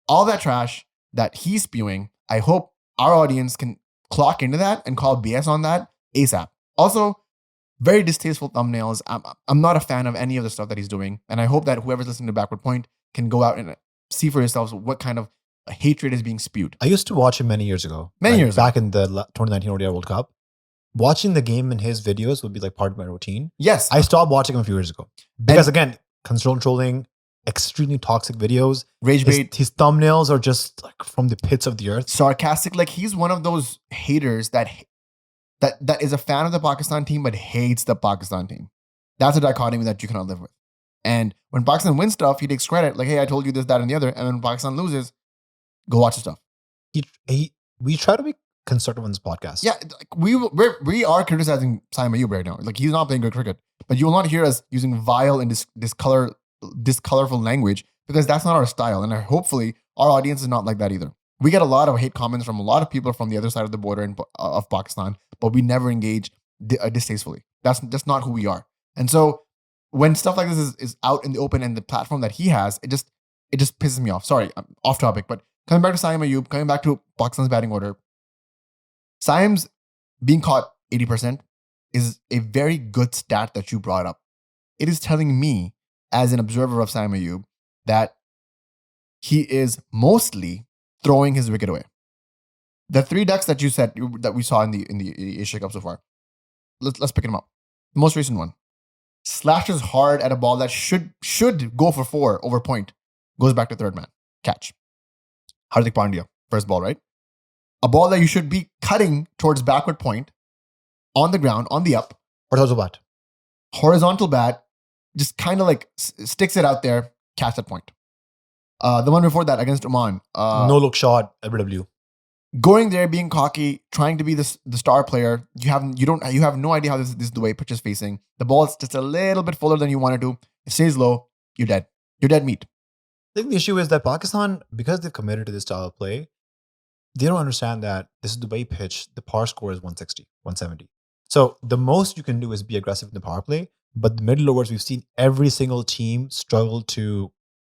all that trash that he's spewing, I hope our audience can clock into that and call BS on that ASAP. Also, very distasteful thumbnails. I'm not a fan of any of the stuff that he's doing. And I hope that whoever's listening to Backward Point can go out and see for yourselves what kind of hatred is being spewed. I used to watch him many years ago. Back in the 2019 ODI World Cup. Watching the game and his videos would be like part of my routine. Yes. I stopped watching him a few years ago. Because again, controlling, extremely toxic videos. Rage bait. His thumbnails are just like from the pits of the earth. Sarcastic. Like he's one of those haters that is a fan of the Pakistan team but hates the Pakistan team. That's a dichotomy that you cannot live with. And when Pakistan wins stuff, he takes credit. Like, hey, I told you this, that, and the other. And when Pakistan loses, go watch the stuff. We try to be constructive on this podcast. Yeah, we are criticizing Saim Ayub right now. Like he's not playing good cricket, but you will not hear us using vile and discolorful language because that's not our style, and hopefully our audience is not like that either. We get a lot of hate comments from a lot of people from the other side of the border of Pakistan, but we never engage distastefully. That's just not who we are. And so when stuff like this is out in the open and the platform that he has, it just pisses me off. Sorry, I'm off topic, but coming back to Saim Ayub, coming back to Pakistan's batting order, Saim's being caught 80% is a very good stat that you brought up. It is telling me, as an observer of Saim Ayub, that he is mostly throwing his wicket away. The 3 ducks that you said that we saw in the Asia Cup so far, let's pick them up. The most recent one slashes hard at a ball that should go for 4 over point, goes back to third man, catch. Hardik Pandya, first ball, right? A ball that you should be cutting towards backward point, on the ground, on the up. Horizontal bat, just kind of like sticks it out there, catch that point. The one before that against Oman. No look shot, LBW. Going there, being cocky, trying to be the star player. You have no idea how this is the way pitch is facing. The ball is just a little bit fuller than you wanted to. It stays low. You're dead. You're dead meat. I think the issue is that Pakistan, because they've committed to this style of play, they don't understand that this is the way pitch. The par score is 160, 170. So the most you can do is be aggressive in the power play. But the middle overs, we've seen every single team struggle to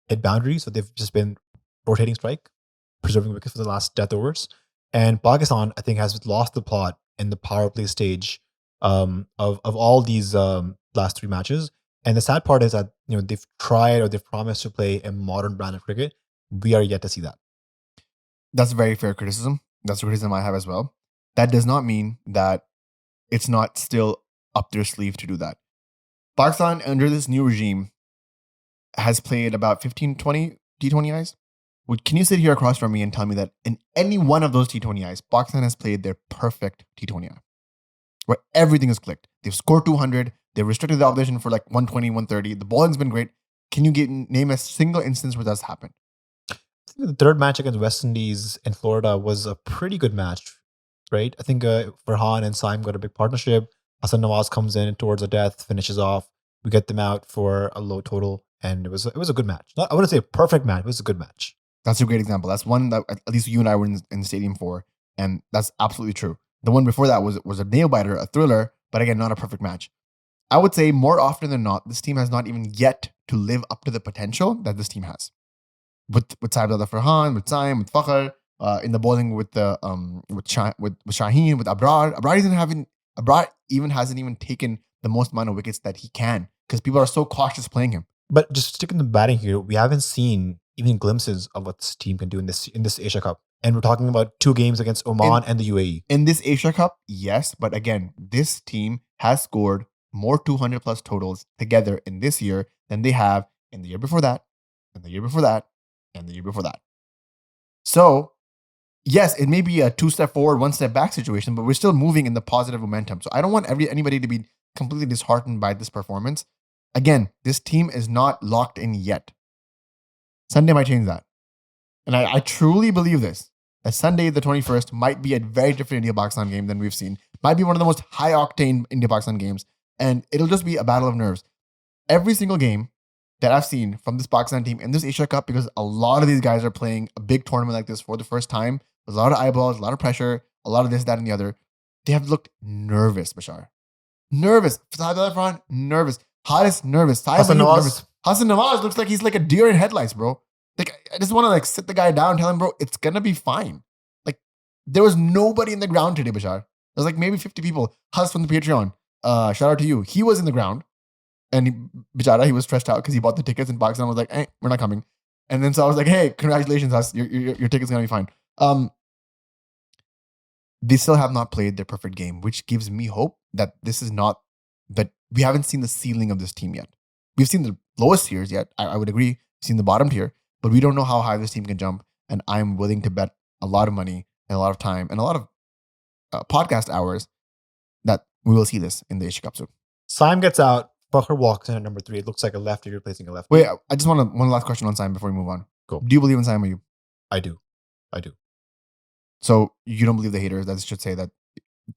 hit boundaries. So they've just been rotating strike, preserving wickets for the last death overs. And Pakistan, I think, has lost the plot in the power play stage of all these last 3 matches. And the sad part is that they've tried or they've promised to play a modern brand of cricket. We are yet to see that. That's a very fair criticism. That's a criticism I have as well. That does not mean that it's not still up their sleeve to do that. Pakistan, under this new regime, has played about 15, 20 T20Is. Can you sit here across from me and tell me that in any one of those T20Is, Pakistan has played their perfect T20I, where everything is clicked? They've scored 200. They've restricted the opposition for like 120, 130. The bowling's been great. Can you name a single instance where that's happened? I think the third match against West Indies in Florida was a pretty good match, right? I think Farhan and Saim got a big partnership. Hasan Nawaz comes in towards the death, finishes off. We get them out for a low total, and it was a good match. I wouldn't say a perfect match, but it was a good match. That's a great example. That's one that at least you and I were in the stadium for, and that's absolutely true. The one before that was a nail biter, a thriller, but again, not a perfect match. I would say more often than not, this team has not even yet to live up to the potential that this team has. With Saibzada Farhan, with Saim, with Fakhr, in the bowling with Shaheen, with Abrar. Abrar even hasn't even taken the most amount of wickets that he can because people are so cautious playing him. But just sticking to batting here, we haven't seen even glimpses of what this team can do in this Asia Cup. And we're talking about 2 games against Oman and the UAE. In this Asia Cup, yes. But again, this team has scored more 200 plus totals together in this year than they have in the year before that, and the year before that, and the year before that. So, yes, it may be a 2-step forward, 1-step back situation, but we're still moving in the positive momentum. So I don't want anybody to be completely disheartened by this performance. Again, this team is not locked in yet. Sunday might change that. And I truly believe this. That Sunday, the 21st, might be a very different India-Pakistan game than we've seen. Might be one of the most high-octane India-Pakistan games. And it'll just be a battle of nerves. Every single game that I've seen from this Pakistan team in this Asia Cup, because a lot of these guys are playing a big tournament like this for the first time, there's a lot of eyeballs, a lot of pressure, a lot of this, that, and the other. They have looked nervous, Bashar. Nervous. Saibzada Farhan, nervous. Haris, nervous. Hasan Nawaz. Nervous. Hasan Nawaz looks like he's like a deer in headlights, bro. Like, I just want to like sit the guy down and tell him, bro, it's going to be fine. Like, there was nobody in the ground today, Bashar. There's like maybe 50 people. Hus from the Patreon. Shout out to you. He was in the ground. And he was stressed out because he bought the tickets in Pakistan. Was like, hey, we're not coming. And then so I was like, hey, congratulations, Hus. Your ticket's going to be fine. They still have not played their perfect game, which gives me hope that this is not, that we haven't seen the ceiling of this team yet. We've seen the lowest tiers yet. I would agree. We've seen the bottom tier, but we don't know how high this team can jump. And I'm willing to bet a lot of money and a lot of time and a lot of podcast hours that we will see this in the Asia Cup soon. Saim gets out. Fakhr walks in at number 3. It looks like a lefty replacing a lefty. Wait, I just want one last question on Saim before we move on. Go. Do you believe in Saim Ayub? I do. So you don't believe the haters that should say that?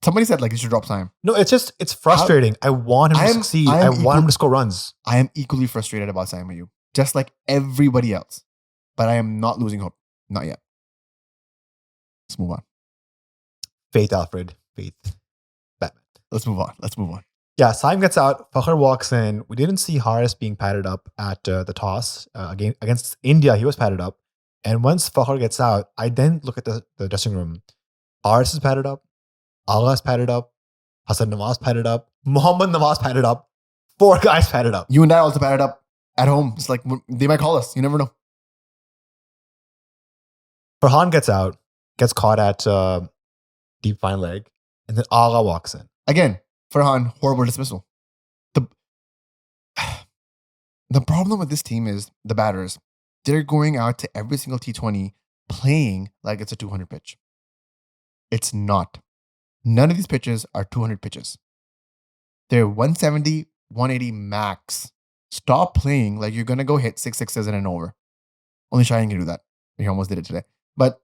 Somebody said like you should drop Saim. No, it's frustrating. I want him to succeed. I want him to score runs. I am equally frustrated about Saim Ayub, just like everybody else. But I am not losing hope. Not yet. Let's move on. Faith, Alfred. Faith. Batman. Let's move on. Yeah, Saim gets out. Fakhr walks in. We didn't see Haris being padded up at the toss. Against India, he was padded up. And once Fakhr gets out, I then look at the dressing room. Haris is padded up. Agha is padded up. Hasan Nawaz padded up. Muhammad Nawaz padded up. 4 guys padded up. You and I also padded up at home. It's like they might call us. You never know. Farhan gets out, gets caught at deep fine leg, and then Agha walks in. Again, Farhan, horrible dismissal. The problem with this team is the batters. They're going out to every single T20 playing like it's a 200 pitch. It's not. None of these pitches are 200 pitches. They're 170, 180 max. Stop playing like you're going to go hit 6 sixes and an over. Only Shaheen can do that. He almost did it today. But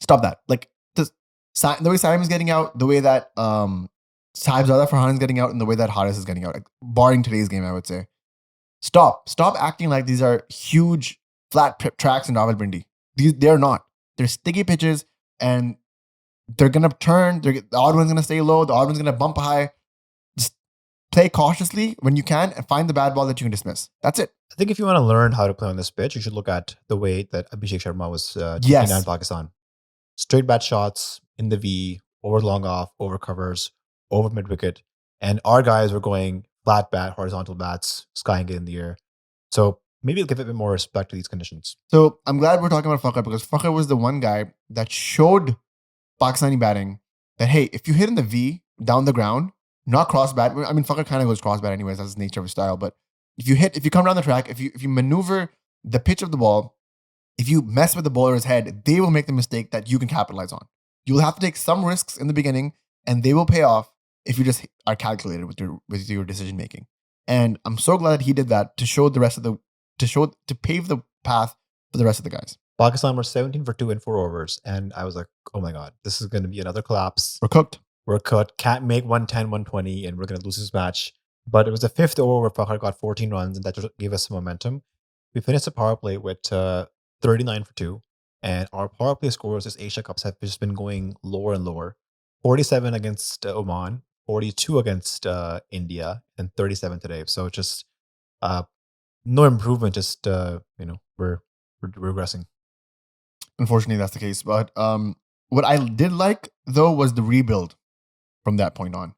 stop that. Like the way Saim is getting out, the way that Saib's other Farhan is getting out, and the way that Haris is getting out. Like, barring today's game, I would say. Stop acting like these are huge flat tracks in Rawalpindi. They're not. They're sticky pitches, and they're gonna turn. The odd one's gonna stay low. The odd one's gonna bump high. Just play cautiously when you can, and find the bad ball that you can dismiss. That's it. I think if you want to learn how to play on this pitch, you should look at the way that Abhishek Sharma was taking down Pakistan. Straight bat shots in the V, over long off, over covers, over mid wicket, and our guys were going flat bat, horizontal bats, skying it in the air. So maybe give it a bit more respect to these conditions. So I'm glad we're talking about Fakhr, because Fakhr was the one guy that showed Pakistani batting that, hey, if you hit in the V down the ground, not cross bat. I mean, Fakhr kind of goes cross bat anyways. That's the nature of his style. But if you come down the track, if you maneuver the pitch of the ball, if you mess with the bowler's head, they will make the mistake that you can capitalize on. You'll have to take some risks in the beginning, and they will pay off if you just are calculated with your decision making. And I'm so glad that he did that to show the rest of to pave the path for the rest of the guys. Pakistan were 17 for 2 in 4 overs, and I was like, oh my god, this is going to be another collapse. We're cooked. Can't make 110, 120, and we're going to lose this match. But it was the 5th over where Fakhr got 14 runs, and that just gave us some momentum. We finished the power play with 39 for 2, and our power play scores this Asia Cups have just been going lower and lower. 47 against Oman, 42 against India, and 37 today. So just no improvement. Just we're regressing. Unfortunately, that's the case. But what I did like though was the rebuild from that point on.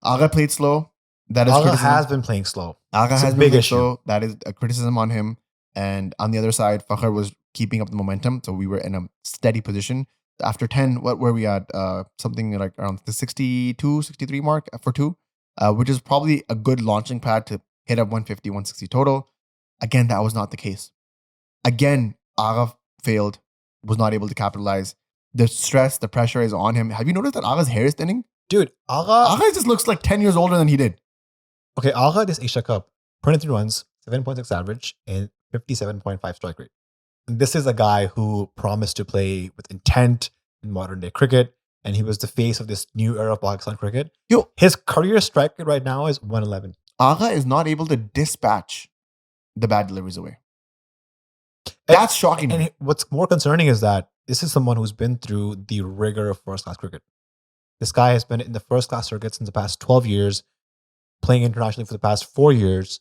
Agha played slow. That is Agha criticism. has been playing slow. Agha It's has a been big playing issue. slow. That is a criticism on him. And on the other side, Fakhr was keeping up the momentum. So we were in a steady position. After 10, what were we at? Something like around the 62, 63 mark for 2, which is probably a good launching pad to hit up 150, 160 total. Again, that was not the case. Again, Agha failed, was not able to capitalize. The stress, the pressure is on him. Have you noticed that Agha's hair is thinning? Dude, Agha Agha just looks like 10 years older than he did. Okay, Agha this Asia Cup, 23 runs, 7.6 average, and 57.5 strike rate. And this is a guy who promised to play with intent in modern day cricket, and he was the face of this new era of Pakistan cricket. Yo, his career strike rate right now is 111. Agha is not able to dispatch the bad deliveries away. That's shocking. And what's more concerning is that this is someone who's been through the rigor of first class cricket. This guy has been in the first class circuit since the past 12 years, playing internationally for the past 4 years.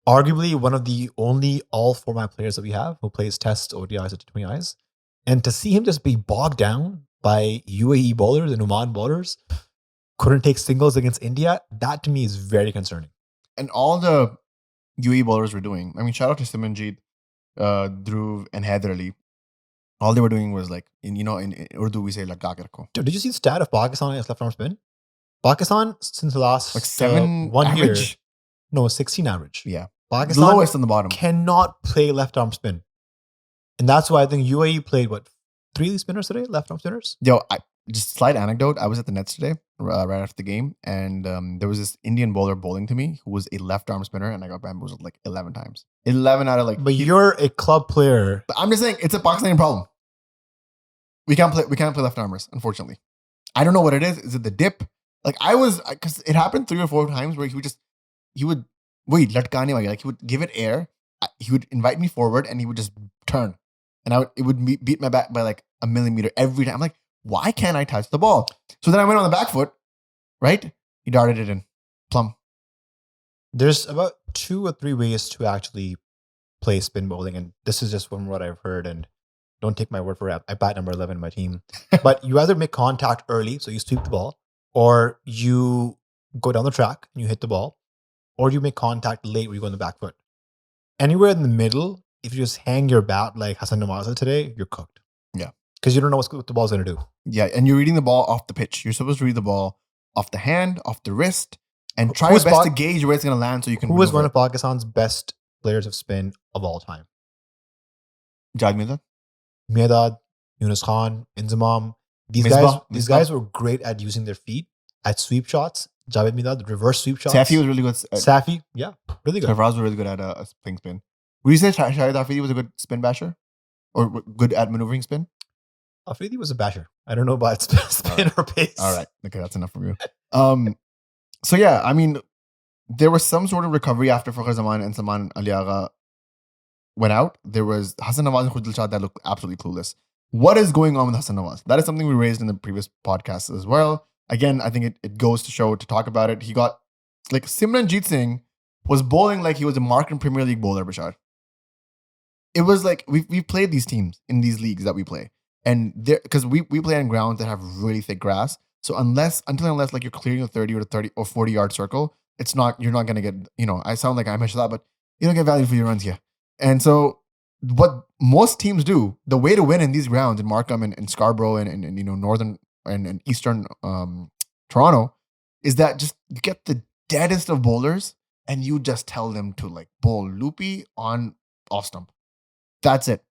Arguably one of the only all format players that we have who plays tests, ODIs, and T20Is. And to see him just be bogged down by UAE bowlers and Oman bowlers, couldn't take singles against India, that to me is very concerning. And all the UAE bowlers were doing, I mean, shout out to Simanjeet, Dhruv, and Haider Ali. All they were doing was like, in Urdu we say lagga ke rakho. Dude, did you see the stat of Pakistan against left arm spin? Pakistan since the last Like 7 1 year, average? no, 16 average. Yeah. Pakistan Lowest on the bottom. cannot play left arm spin. And that's why I think UAE played, 3 spinners today? Left arm spinners? Yo, just slight anecdote. I was at the Nets today, right after the game, and there was this Indian bowler bowling to me who was a left arm spinner, and I got bamboozled like 11 times. 11 out of like. But you're a club player. But I'm just saying, it's a Pakistani problem. We can't play left armers, unfortunately. I don't know what it is. Is it the dip? Like because it happened 3 or 4 times where he would wait, latkane wage, like he would give it air. He would invite me forward, and he would just turn, and it would beat my back by like a millimeter every time. I'm like, why can't I touch the ball? So then I went on the back foot, right? He darted it in. Plum. There's about 2 or 3 ways to actually play spin bowling, and this is just from what I've heard, and don't take my word for it. I bat number 11 in my team. But you either make contact early, so you sweep the ball, or you go down the track and you hit the ball, or you make contact late where you go on the back foot. Anywhere in the middle, if you just hang your bat like Hasan Nawaz did today, you're cooked. Yeah. Because you don't know what the ball's going to do. Yeah, and you're reading the ball off the pitch. You're supposed to read the ball off the hand, off the wrist, and try your best to gauge where it's going to land so you can. Who is one of Pakistan's best players of spin of all time? Jagmeda? Mihdad, Yunus Khan, Inzamam. These guys were great at using their feet at sweep shots. Javed Mihdad, reverse sweep shots. Safi was really good. Safi, yeah, really good. Sarfraz was really good at a playing spin. Would you say Shahid Afridi was a good spin basher? Or good at maneuvering spin? Afridi was a basher. I don't know about spin or pace. All right. Okay, that's enough from you. So yeah, I mean, there was some sort of recovery after Fakhar Zaman and Salman Agha went out. There was Hasan Nawaz and Khushal Shah that looked absolutely clueless. What is going on with Hasan Nawaz? That is something we raised in the previous podcast as well. Again, I think it goes to show to talk about it. He got like Simranjeet Singh was bowling like he was a Marken Premier League bowler, Bashar. It was like we've played these teams in these leagues that we play. And there, because we play on grounds that have really thick grass. So unless like you're clearing a 30 or 30 or 40 yard circle, you're not gonna get, I sound like I mentioned that, but you don't get value for your runs here. And so what most teams do, the way to win in these grounds in Markham and Scarborough and northern and eastern Toronto is that just you get the deadest of bowlers and you just tell them to like bowl loopy on off stump. That's it.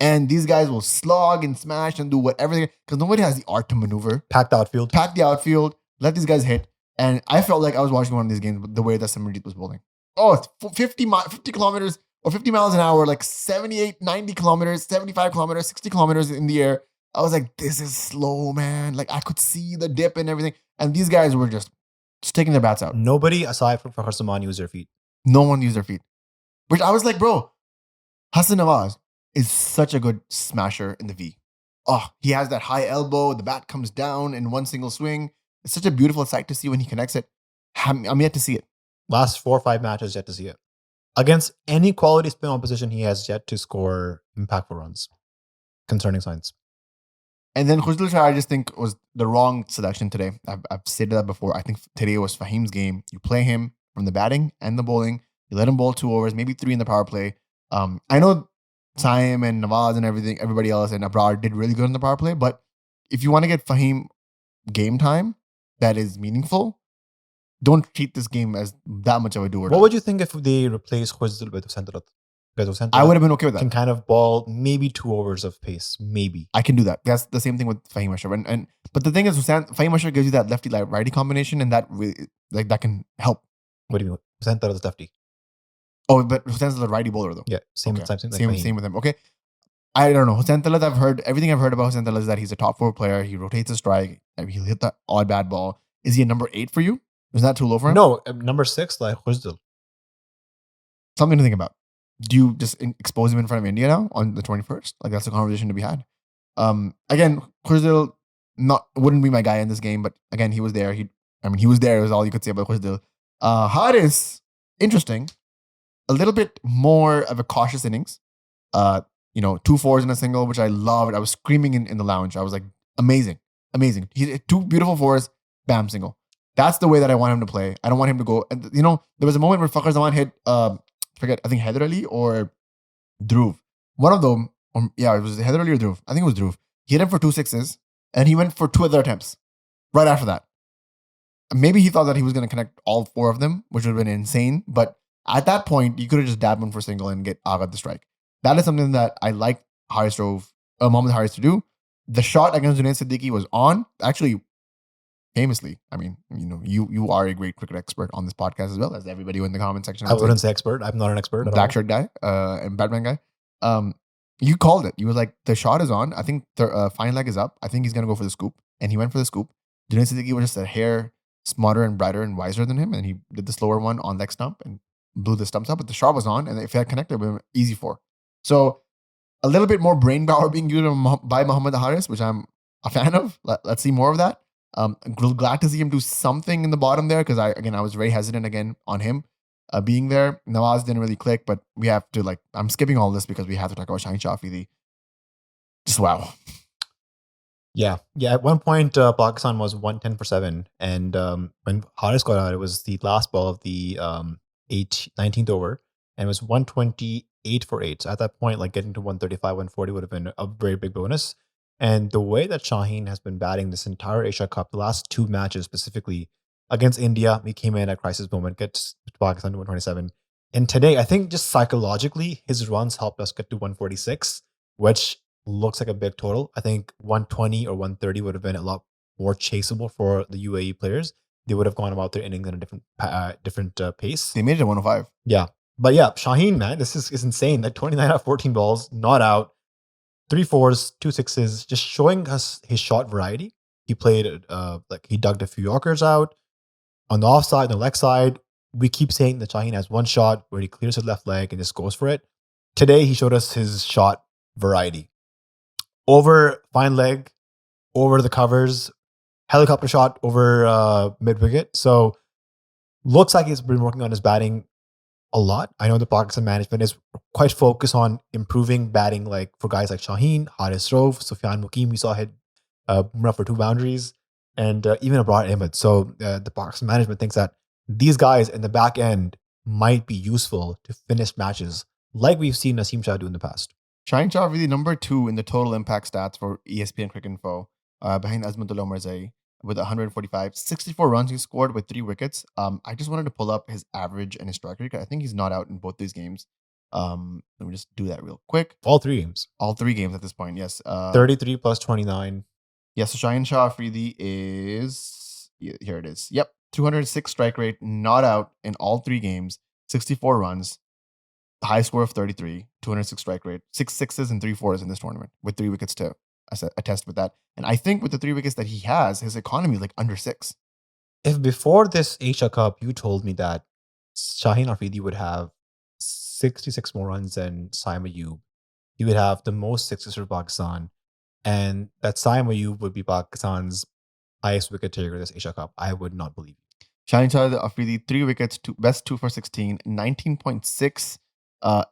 And these guys will slog and smash and do whatever because nobody has the art to maneuver. Pack the outfield, let these guys hit. And I felt like I was watching one of these games the way that Simranjeet was bowling. Oh, it's 50 kilometers or 50 miles an hour, like 78, 90 kilometers, 75 kilometers, 60 kilometers in the air. I was like, this is slow, man. Like I could see the dip and everything. And these guys were just taking their bats out. Nobody aside from Fakhar Zaman used their feet. No one used their feet. Which I was like, bro, Hasan Nawaz is such a good smasher in the V. Oh, he has that high elbow. The bat comes down in one single swing. It's such a beautiful sight to see when he connects it. I'm yet to see it. Last 4 or 5 matches, yet to see it. Against any quality spin opposition, he has yet to score impactful runs. Concerning signs. And then Khushal Shah, I just think, was the wrong selection today. I've stated that before. I think today was Fahim's game. You play him from the batting and the bowling. You let him bowl 2 overs, maybe 3 in the power play. I know Saim and Nawaz and everybody else and Abrar did really good in the power play, but if you want to get Fahim game time that is meaningful, don't treat this game as that much of a doer. What would you think if they replace Khushal with Hussain Talat? Because Hussain I would have been okay with that. Can kind of ball maybe 2 overs of pace, maybe. I can do that. That's the same thing with Fahim Ashraf. But the thing is, Fahim Ashraf gives you that lefty righty combination, and that really, that can help. What do you mean? Hussain Talat is lefty. Oh, but Hussain's the righty bowler though. Yeah, same with him. Okay. I don't know. Hussain Talat, everything I've heard about Hussain Talat is that he's a top 4 player. He rotates a strike. He'll hit the odd bad ball. Is he a number 8 for you? Is that too low for him? No, number 6 like Khushal. Something to think about. Do you just expose him in front of India now on the 21st? Like that's a conversation to be had. Again, Khushal wouldn't be my guy in this game, but again, he was there. He was there. It was all you could say about Khushal. Haris, interesting. A little bit more of a cautious innings. 2 fours in a single, which I loved. I was screaming in the lounge. I was like, amazing. He hit 2 beautiful fours, bam, single. That's the way that I want him to play. I don't want him to go. And, there was a moment where Fakhar Zaman hit, I think Haider Ali or Dhruv. One of them, it was Haider Ali or Dhruv. I think it was Dhruv. He hit him for 2 sixes and he went for 2 other attempts right after that. Maybe he thought that he was going to connect all 4 of them, which would have been insane. But at that point, you could have just dabbed one for single and get Agha the strike. That is something that I like Mohammad Haris to do. The shot against Junaid Siddiqui was on. Actually, famously, you are a great cricket expert on this podcast as well as everybody in the comment section. I wouldn't say expert. I'm not an expert. Black shirt guy and Batman guy. You called it. You were like, the shot is on. I think the fine leg is up. I think he's going to go for the scoop. And he went for the scoop. Junaid Siddiqui was just a hair smarter and brighter and wiser than him. And he did the slower one on leg stump and blew the stumps up. But the shot was on. And if it had connected, it would have been easy 4. So a little bit more brain power being used by Muhammad Haris, which I'm a fan of. Let's see more of that. I'm glad to see him do something in the bottom there because I was very hesitant again on him being there. Nawaz didn't really click, but we have to I'm skipping all this because we have to talk about Shaheen Shafidi. Just wow. Yeah. At one point, Pakistan was 110 for 7. And when Haris got out, it was the last ball of the 19th over. And it was 128 for 8. So at that point, getting to 135, 140 would have been a very big bonus. And the way that Shaheen has been batting this entire Asia Cup, the last 2 matches specifically, against India, he came in at crisis moment, gets Pakistan to 127. And today, I think just psychologically, his runs helped us get to 146, which looks like a big total. I think 120 or 130 would have been a lot more chaseable for the UAE players. They would have gone about their innings in a different pace. They made it at 105. Yeah. But yeah, Shaheen, man, this is insane. 29 out of 14 balls, not out, 3 fours, 2 sixes, just showing us his shot variety. He played, he dug a few Yorkers out. On the offside, on the leg side, we keep saying that Shaheen has one shot where he clears his left leg and just goes for it. Today, he showed us his shot variety. Over fine leg, over the covers, helicopter shot over mid-wicket. So, looks like he's been working on his batting a lot. I know the Pakistan management is quite focused on improving batting for guys like Shaheen, Haris Rauf, Sufyan Mukim. We saw hit Bumrah for 2 boundaries, and even Abrar Ahmed. So, the Pakistan management thinks that these guys in the back end might be useful to finish matches like we've seen Naseem Shah do in the past. Shaheen Shafidi, number 2 in the total impact stats for ESPN Cricket Info, behind Azmatullah Mirzai with 145. 64 runs he scored with 3 wickets. I just wanted to pull up his average and his strike rate. I think he's not out in both these games. Let me just do that real quick. All 3 games. All 3 games at this point, yes. 33 plus 29. Yes, so Shaheen Shafidi is... here it is. Yep, 206 strike rate, not out in all 3 games. 64 runs. High score of 33, 206 strike rate, 6 sixes and 3 fours in this tournament with 3 wickets to attest with that. And I think with the 3 wickets that he has, his economy is under 6. If before this Asia Cup, you told me that Shaheen Afridi would have 66 more runs than Saim Ayub, he would have the most sixes for Pakistan, and that Saim Ayub would be Pakistan's highest wicket taker this Asia Cup, I would not believe you. Shaheen Afridi, 3 wickets, best 2 for 16, 19.6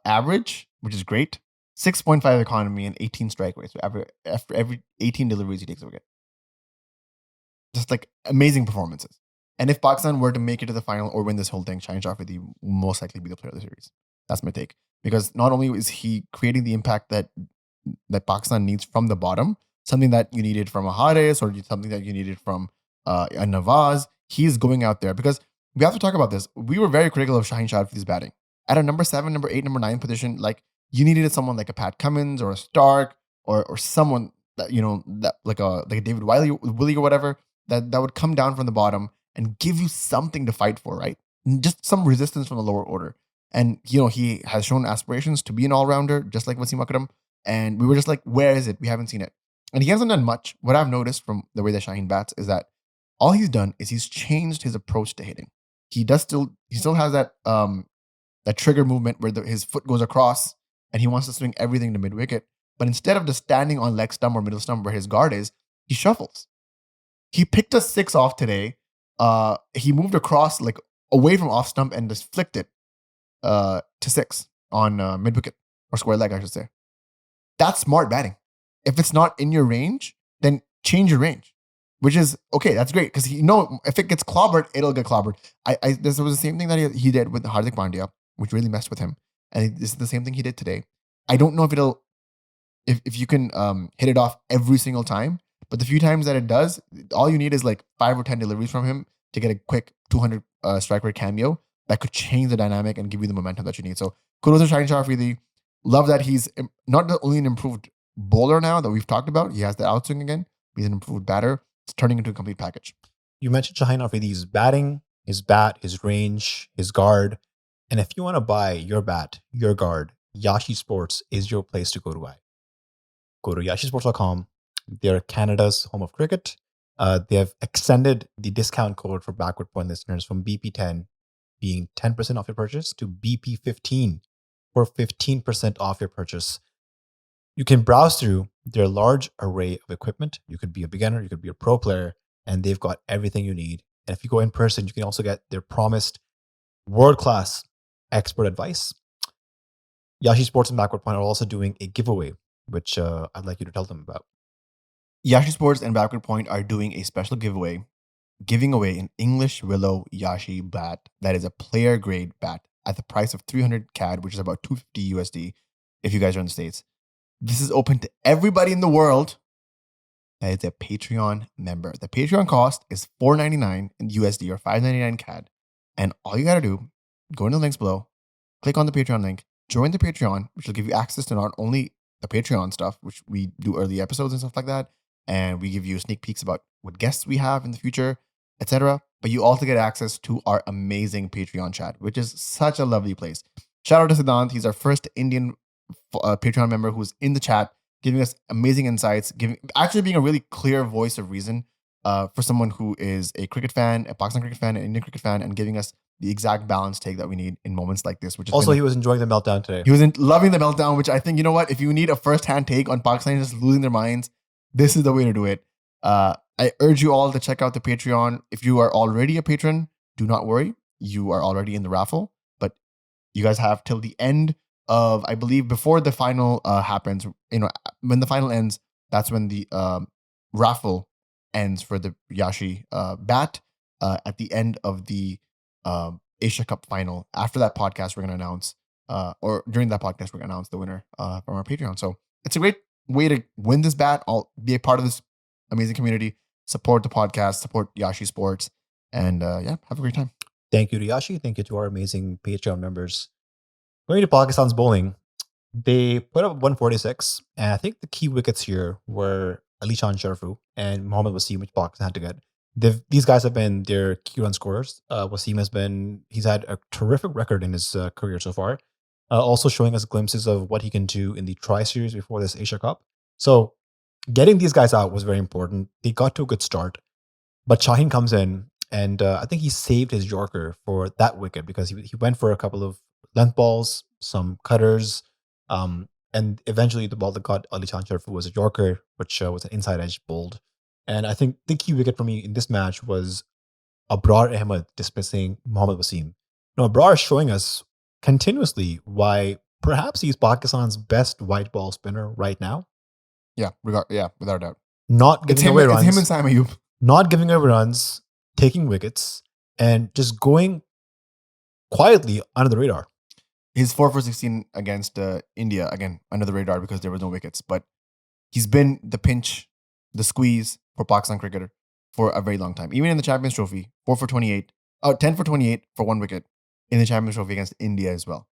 average, which is great. 6.5 economy and 18 strike rates. So after every 18 deliveries, he takes a wicket. Just amazing performances. And if Pakistan were to make it to the final or win this whole thing, Shaheen Shafidi will most likely be the player of the series. That's my take. Because not only is he creating the impact that Pakistan needs from the bottom, something that you needed from a Haris or something that you needed from a Nawaz, he's going out there. Because we have to talk about this. We were very critical of Shaheen Shafidi's batting. At a number 7, number 8, number 9 position, you needed someone like a Pat Cummins or a Stark or someone that that like a David Wiley or whatever that would come down from the bottom and give you something to fight for, right? Just some resistance from the lower order. And he has shown aspirations to be an all-rounder, just like Wasim Akram. And we were just like, where is it? We haven't seen it. And he hasn't done much. What I've noticed from the way that Shaheen bats is that all he's done is he's changed his approach to hitting. He still has that trigger movement where his foot goes across and he wants to swing everything to mid-wicket. But instead of just standing on leg stump or middle stump where his guard is, he shuffles. He picked a 6 off today. He moved across away from off stump and just flicked it to 6 on mid-wicket or square leg, I should say. That's smart batting. If it's not in your range, then change your range. Which is, okay, that's great. Because if it gets clobbered, it'll get clobbered. This was the same thing that he did with Hardik Pandya, which really messed with him. And this is the same thing he did today. I don't know if you can hit it off every single time. But the few times that it does, all you need is 5 or 10 deliveries from him to get a quick 200 strike rate cameo that could change the dynamic and give you the momentum that you need. So kudos to Shaheen Shafidi. Love that he's not only an improved bowler now that we've talked about. He has the outswing again. He's an improved batter. It's turning into a complete package. You mentioned Shaheen Afridi's batting, his bat, his range, his guard. And if you want to buy your bat, your guard, Yashi Sports is your place to go to buy. Go to yashisports.com. They're Canada's home of cricket. They have extended the discount code for Backward Point listeners from BP10 being 10% off your purchase to BP15 for 15% off your purchase. You can browse through their large array of equipment. You could be a beginner, you could be a pro player, and they've got everything you need. And if you go in person, you can also get their promised world-class expert advice. Yashi Sports and Backward Point are also doing a giveaway, which I'd like you to tell them about. Yashi Sports and Backward Point are doing a special giveaway, giving away an English Willow Yashi bat that is a player grade bat at the price of 300 CAD, which is about 250 USD if you guys are in the States. This is open to everybody in the world that is a Patreon member. The Patreon cost is $4.99 in USD or $5.99 CAD. And all you got to do, go into the links below, click on the Patreon link, join the Patreon, which will give you access to not only the Patreon stuff, which we do early episodes and stuff like that, and we give you sneak peeks about what guests we have in the future, etc. But you also get access to our amazing Patreon chat, which is such a lovely place. Shout out to Siddhant. He's our first Indian Patreon member who's in the chat, giving us amazing insights, actually being a really clear voice of reason for someone who is a cricket fan, a Pakistan cricket fan, an Indian cricket fan, and giving us the exact balanced take that we need in moments like this. Which is Also, he was enjoying the meltdown today. He was loving the meltdown, which I think, you know what, if you need a first-hand take on Pakistan just losing their minds, this is the way to do it. I urge you all to check out the Patreon. If you are already a patron, do not worry. You are already in the raffle, but you guys have till the end of, I believe, before the final happens. You know, when the final ends, that's when the raffle ends for the Yashi bat at the end of the Asia Cup final. After that podcast, we're going to announce, or during that podcast, we're going to announce the winner from our Patreon. So it's a great way to win this bat. I'll be a part of this amazing community. Support the podcast, support Yashi Sports, and yeah, have a great time. Thank you to Yashi. Thank you to our amazing Patreon members. Going to Pakistan's bowling, they put up 146, and I think the key wickets here were Ali Khan Sharfu and Mohammad Wasim, which Pakistan had to get. These guys have been their key run scorers. Wasim he's had a terrific record in his career so far, also showing us glimpses of what he can do in the Tri-Series before this Asia Cup. So getting these guys out was very important. They got to a good start, but Shaheen comes in, and I think he saved his Yorker for that wicket because he went for a couple of length balls, some cutters, and eventually the ball that got Ali Khan Sharfu was a Yorker, which was an inside edge bowled. And I think the key wicket for me in this match was Abrar Ahmed dismissing Mohammad Wasim. Now, Abrar is showing us continuously why perhaps he's Pakistan's best white ball spinner right now. Yeah, without a doubt. Not giving away runs. It's him and Saim Ayub. Not giving away runs, taking wickets, and just going quietly under the radar. His 4 for 16 against India, again, under the radar because there was no wickets. But he's been the pinch, the squeeze for Pakistan cricketer for a very long time. Even in the Champions Trophy, 10 for 28 for 1 wicket in the Champions Trophy against India as well.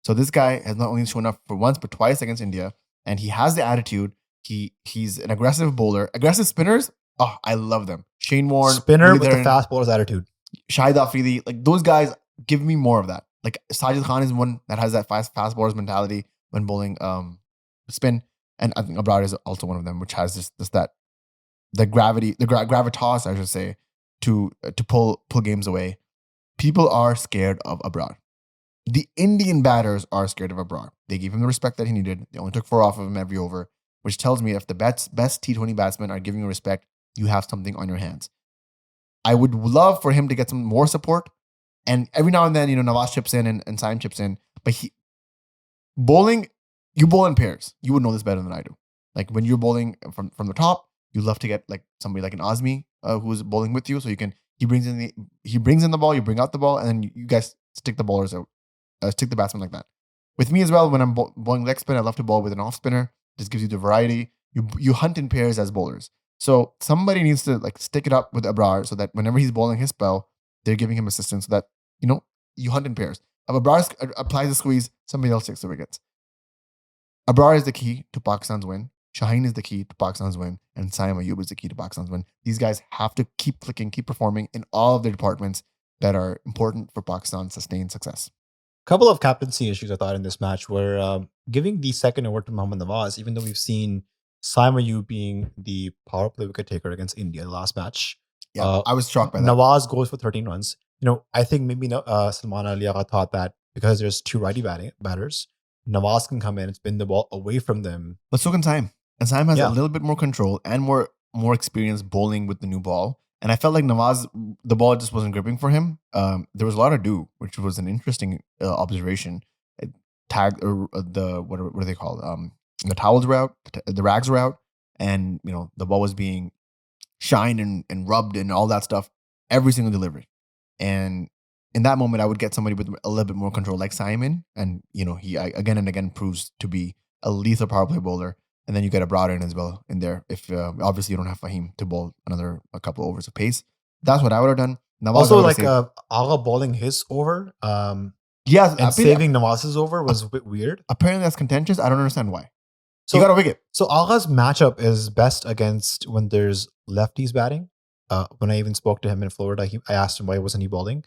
So this guy has not only shown up for once, but twice against India. And he has the attitude. He's an aggressive bowler. Aggressive spinners, oh, I love them. Shane Warne. Spinner with the fast bowler's attitude. Shahid Afridi. Like, those guys, give me more of that. Like, Sajid Khan is one that has that fast bowler's mentality when bowling spin. And I think Abrar is also one of them, which has just that, the gravitas, I should say, to pull games away. People are scared of Abrar. The Indian batters are scared of Abrar. They gave him the respect that he needed. They only took 4 off of him every over, which tells me if the best T20 batsmen are giving you respect, you have something on your hands. I would love for him to get some more support. And every now and then, Nawaz chips in and Saim chips in. But bowling, you bowl in pairs. You would know this better than I do. Like, when you're bowling from the top, you love to get like somebody like an Azmi who's bowling with you. So he brings in the ball, you bring out the ball, and then you guys stick the bowlers out, stick the batsmen like that. With me as well, when I'm bowling leg spin, I love to bowl with an off spinner. Just gives you the variety. You hunt in pairs as bowlers. So somebody needs to like stick it up with Abrar so that whenever he's bowling his spell, they're giving him assistance so that, you hunt in pairs. If Abrar applies a squeeze, somebody else takes the wickets. Abrar is the key to Pakistan's win. Shaheen is the key to Pakistan's win. And Saim Ayub is the key to Pakistan's win. These guys have to keep clicking, keep performing in all of their departments that are important for Pakistan's sustained success. Couple of captaincy issues I thought in this match were giving the second over to Mohammad Nawaz, even though we've seen Saim Ayub being the power play wicket taker against India the last match. Yeah, I was shocked by that. Nawaz goes for 13 runs. I think maybe Salman Agha thought that because there's 2 righty batters, Nawaz can come in and spin the ball away from them. But so can Saim. And Saim has a Yeah. little bit more control and more experience bowling with the new ball. And I felt like Nawaz, the ball just wasn't gripping for him. There was a lot of do, which was an interesting observation. It tagged the what are they called? The towels were out, the rags were out, and the ball was being shined and rubbed and all that stuff every single delivery. And in that moment, I would get somebody with a little bit more control, like Simon, and he again and again proves to be a lethal power play bowler. And then you get a Browder in as well in there. If obviously you don't have Fahim to bowl a couple of overs of pace, that's what I would have done. Nawaz, Also, I would've like saved- Agha bowling his over, yes, and saving Nawaz's over was a bit weird. Apparently that's contentious. I don't understand why. So You got to wicket. So Agha's matchup is best against when there's lefties batting. When I even spoke to him in Florida, I asked him why wasn't he bowling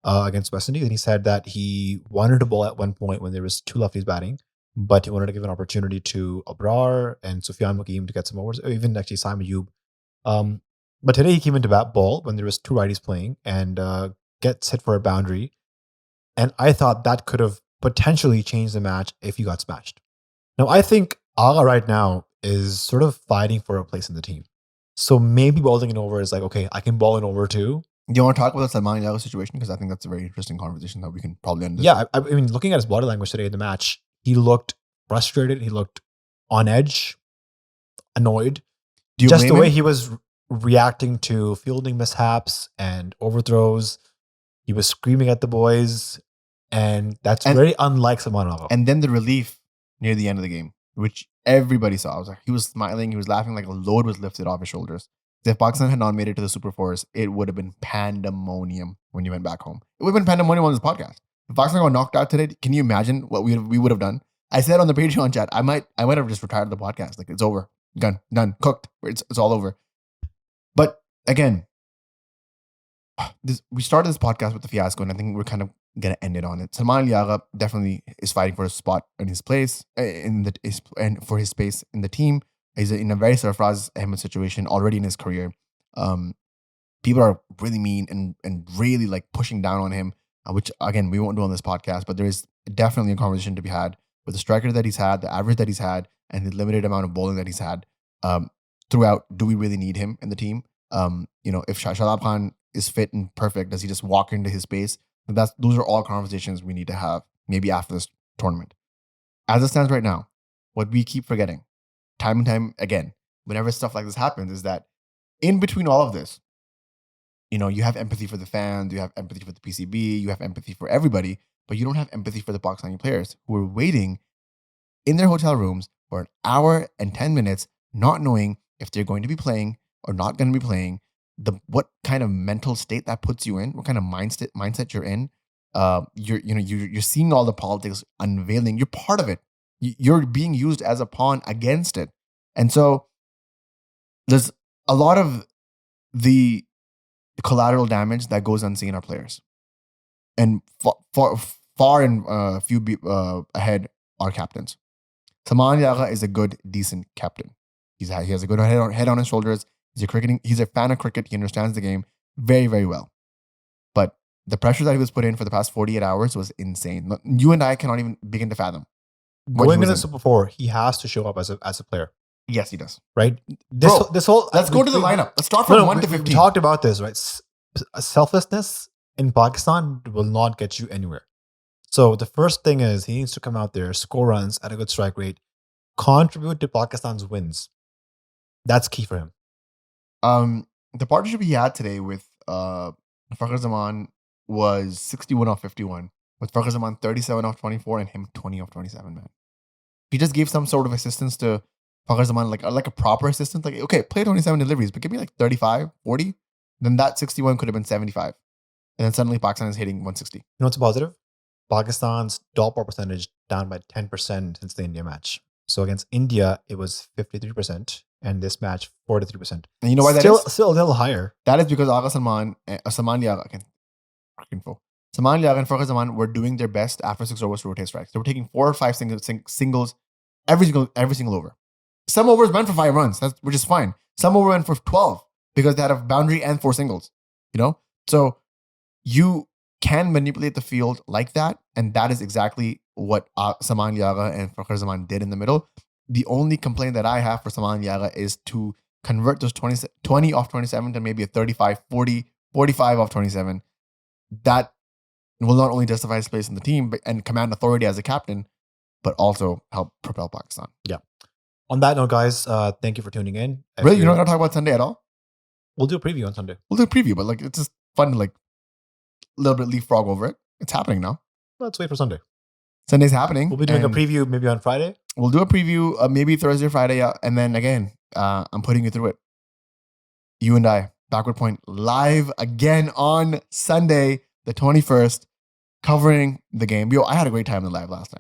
against West Indies, and he said that he wanted to bowl at one point when there was two lefties batting, but he wanted to give an opportunity to Abrar and Sufyan Muqeem to get some overs, or even actually Saim Ayub. But today he came into bat ball when there was two righties playing and gets hit for a boundary, and I thought that could have potentially changed the match if he got smashed. Now I think Agha right now is sort of fighting for a place in the team. So maybe bowling an over is like, okay, I can bowl an over too. Do you want to talk about the Salman Agha situation? Because I think that's a very interesting conversation that we can probably end. Yeah, I mean, looking at his body language today in the match, he looked frustrated. He looked on edge, annoyed. Do you Just the blame way him? he was reacting to fielding mishaps and overthrows. He was screaming at the boys. And that's very unlike Salman Agha. And then the relief near the end of the game, which everybody saw. I was like, he was smiling, he was laughing like a load was lifted off his shoulders. If Pakistan had not made it to the Super Fours, it would have been pandemonium when you went back home. It would have been pandemonium on this podcast. If Pakistan got knocked out today, can you imagine what we would have done? I said on the Patreon chat, I might have just retired the podcast. Like, it's over, done, cooked. It's all over. But again, we started this podcast with the fiasco, and I think we're kind of gonna end it on it. Salman Agha definitely is fighting for a spot in his place and for his space in the team. He's in a very Sarfraz Ahmed situation already in his career. People are really mean and really like pushing down on him, which again we won't do on this podcast. But there is definitely a conversation to be had with the striker that he's had, the average that he's had, and the limited amount of bowling that he's had throughout. Do we really need him in the team? If Shaheen Khan is fit and perfect, does he just walk into his space? Those are all conversations we need to have maybe after this tournament. As it stands right now, what we keep forgetting time and time again, whenever stuff like this happens, is that in between all of this, you have empathy for the fans, you have empathy for the PCB, you have empathy for everybody, but you don't have empathy for the Pakistani players who are waiting in their hotel rooms for an hour and 10 minutes, not knowing if they're going to be playing or not going to be playing. What kind of mental state that puts you in, what kind of mindset you're in. You're seeing all the politics unveiling. You're part of it. You're being used as a pawn against it. And so there's a lot of the collateral damage that goes unseen our players. And far and few ahead are captains. Salman Agha is a good, decent captain. He has a good head on his shoulders. He's a fan of cricket. He understands the game very, very well. But the pressure that he was put in for the past 48 hours was insane. You and I cannot even begin to fathom. Going into Super 4, he has to show up as a player. Yes, he does. Right? Let's go to the lineup. Let's start from 1 to 15. We talked about this, right? Selflessness in Pakistan will not get you anywhere. So the first thing is he needs to come out there, score runs at a good strike rate, contribute to Pakistan's wins. That's key for him. The partnership he had today with Fakhar Zaman was 61 off 51, with Fakhar Zaman 37 off 24 and him 20 off 27, man. He just gave some sort of assistance to Fakhar Zaman, like a proper assistance. Like, okay, play 27 deliveries, but give me like 35, 40. Then that 61 could have been 75. And then suddenly Pakistan is hitting 160. You know what's positive? Pakistan's dot ball percentage down by 10% since the India match. So against India, it was 53%, and this match 43%. And you know why that is? Still a little higher. That is because Salman Agha and Fakhar Zaman were doing their best after 6 overs to rotate strikes. They were taking 4 or 5 singles every single over. Some overs went for 5 runs, which is fine. Some overs went for 12 because they had a boundary and 4 singles. So you can manipulate the field like that, and that is exactly what Salman Agha and Fakhr Zaman did in the middle. The only complaint that I have for Salman Agha is to convert those 20 off 27 to maybe a 35, 40, 45 off 27. That will not only justify his place in the team and command authority as a captain, but also help propel Pakistan. Yeah. On that note, guys, thank you for tuning in. Really? You're not going to talk about Sunday at all? We'll do a preview on Sunday. We'll do a preview, but like it's just fun to like a little bit leapfrog over it. It's happening now. Let's wait for Sunday. Sunday's happening. We'll be doing a preview maybe on Friday. We'll do a preview maybe Thursday or Friday. And then again, I'm putting you through it. You and I, Backward Point, live again on Sunday, the 21st, covering the game. Yo, I had a great time in the live last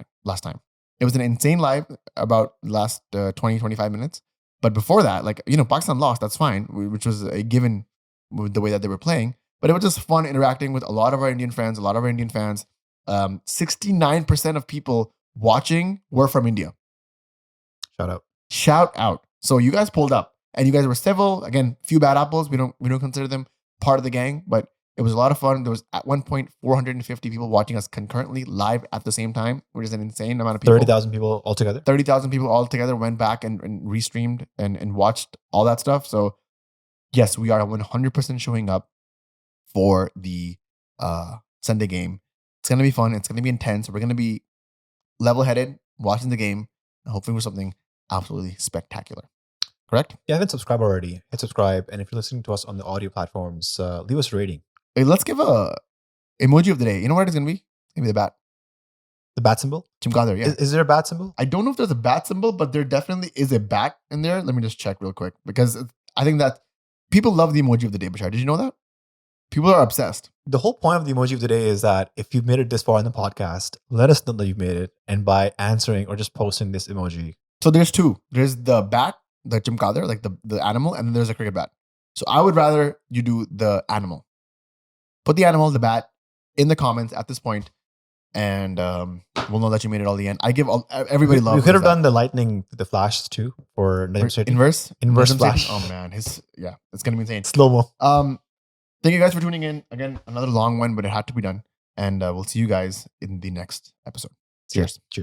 time. It was an insane live about last 20, 25 minutes. But before that, like, Pakistan lost. That's fine, which was a given with the way that they were playing. But it was just fun interacting with a lot of our Indian friends, a lot of our Indian fans. 69% of people watching were from India. Shout out. So you guys pulled up and you guys were civil. Again, few bad apples. We don't consider them part of the gang, but it was a lot of fun. There was at one point 450 people watching us concurrently live at the same time, which is an insane amount of people. 30,000 people altogether. 30,000 people altogether went back and restreamed and watched all that stuff. So yes, we are 100% showing up for the Sunday game. It's going to be fun. It's going to be intense. We're going to be level-headed watching the game and hoping for something absolutely spectacular. Correct? Yeah, if you haven't subscribed already, hit subscribe. And if you're listening to us on the audio platforms, leave us a rating. Hey, let's give a emoji of the day. You know what it's going to be? It's going to be the bat. The bat symbol? Chimkadar, yeah. Is there a bat symbol? I don't know if there's a bat symbol, but there definitely is a bat in there. Let me just check real quick because I think that people love the emoji of the day, Bashar. Did you know that? People are obsessed. The whole point of the emoji of the day is that if you've made it this far in the podcast, let us know that you've made it. And by answering or just posting this emoji. So there's two. There's the bat, the chimkadar, like the animal, and then there's a cricket bat. So I would rather you do the animal. Put the animal, the bat, in the comments at this point, and we'll know that you made it all the end. I give everybody love. We could have done the lightning, the flashes too, for inverse flash. Oh man, it's gonna be insane. Slow mo. Thank you guys for tuning in. Again, another long one, but it had to be done. And we'll see you guys in the next episode. Cheers. Cheers.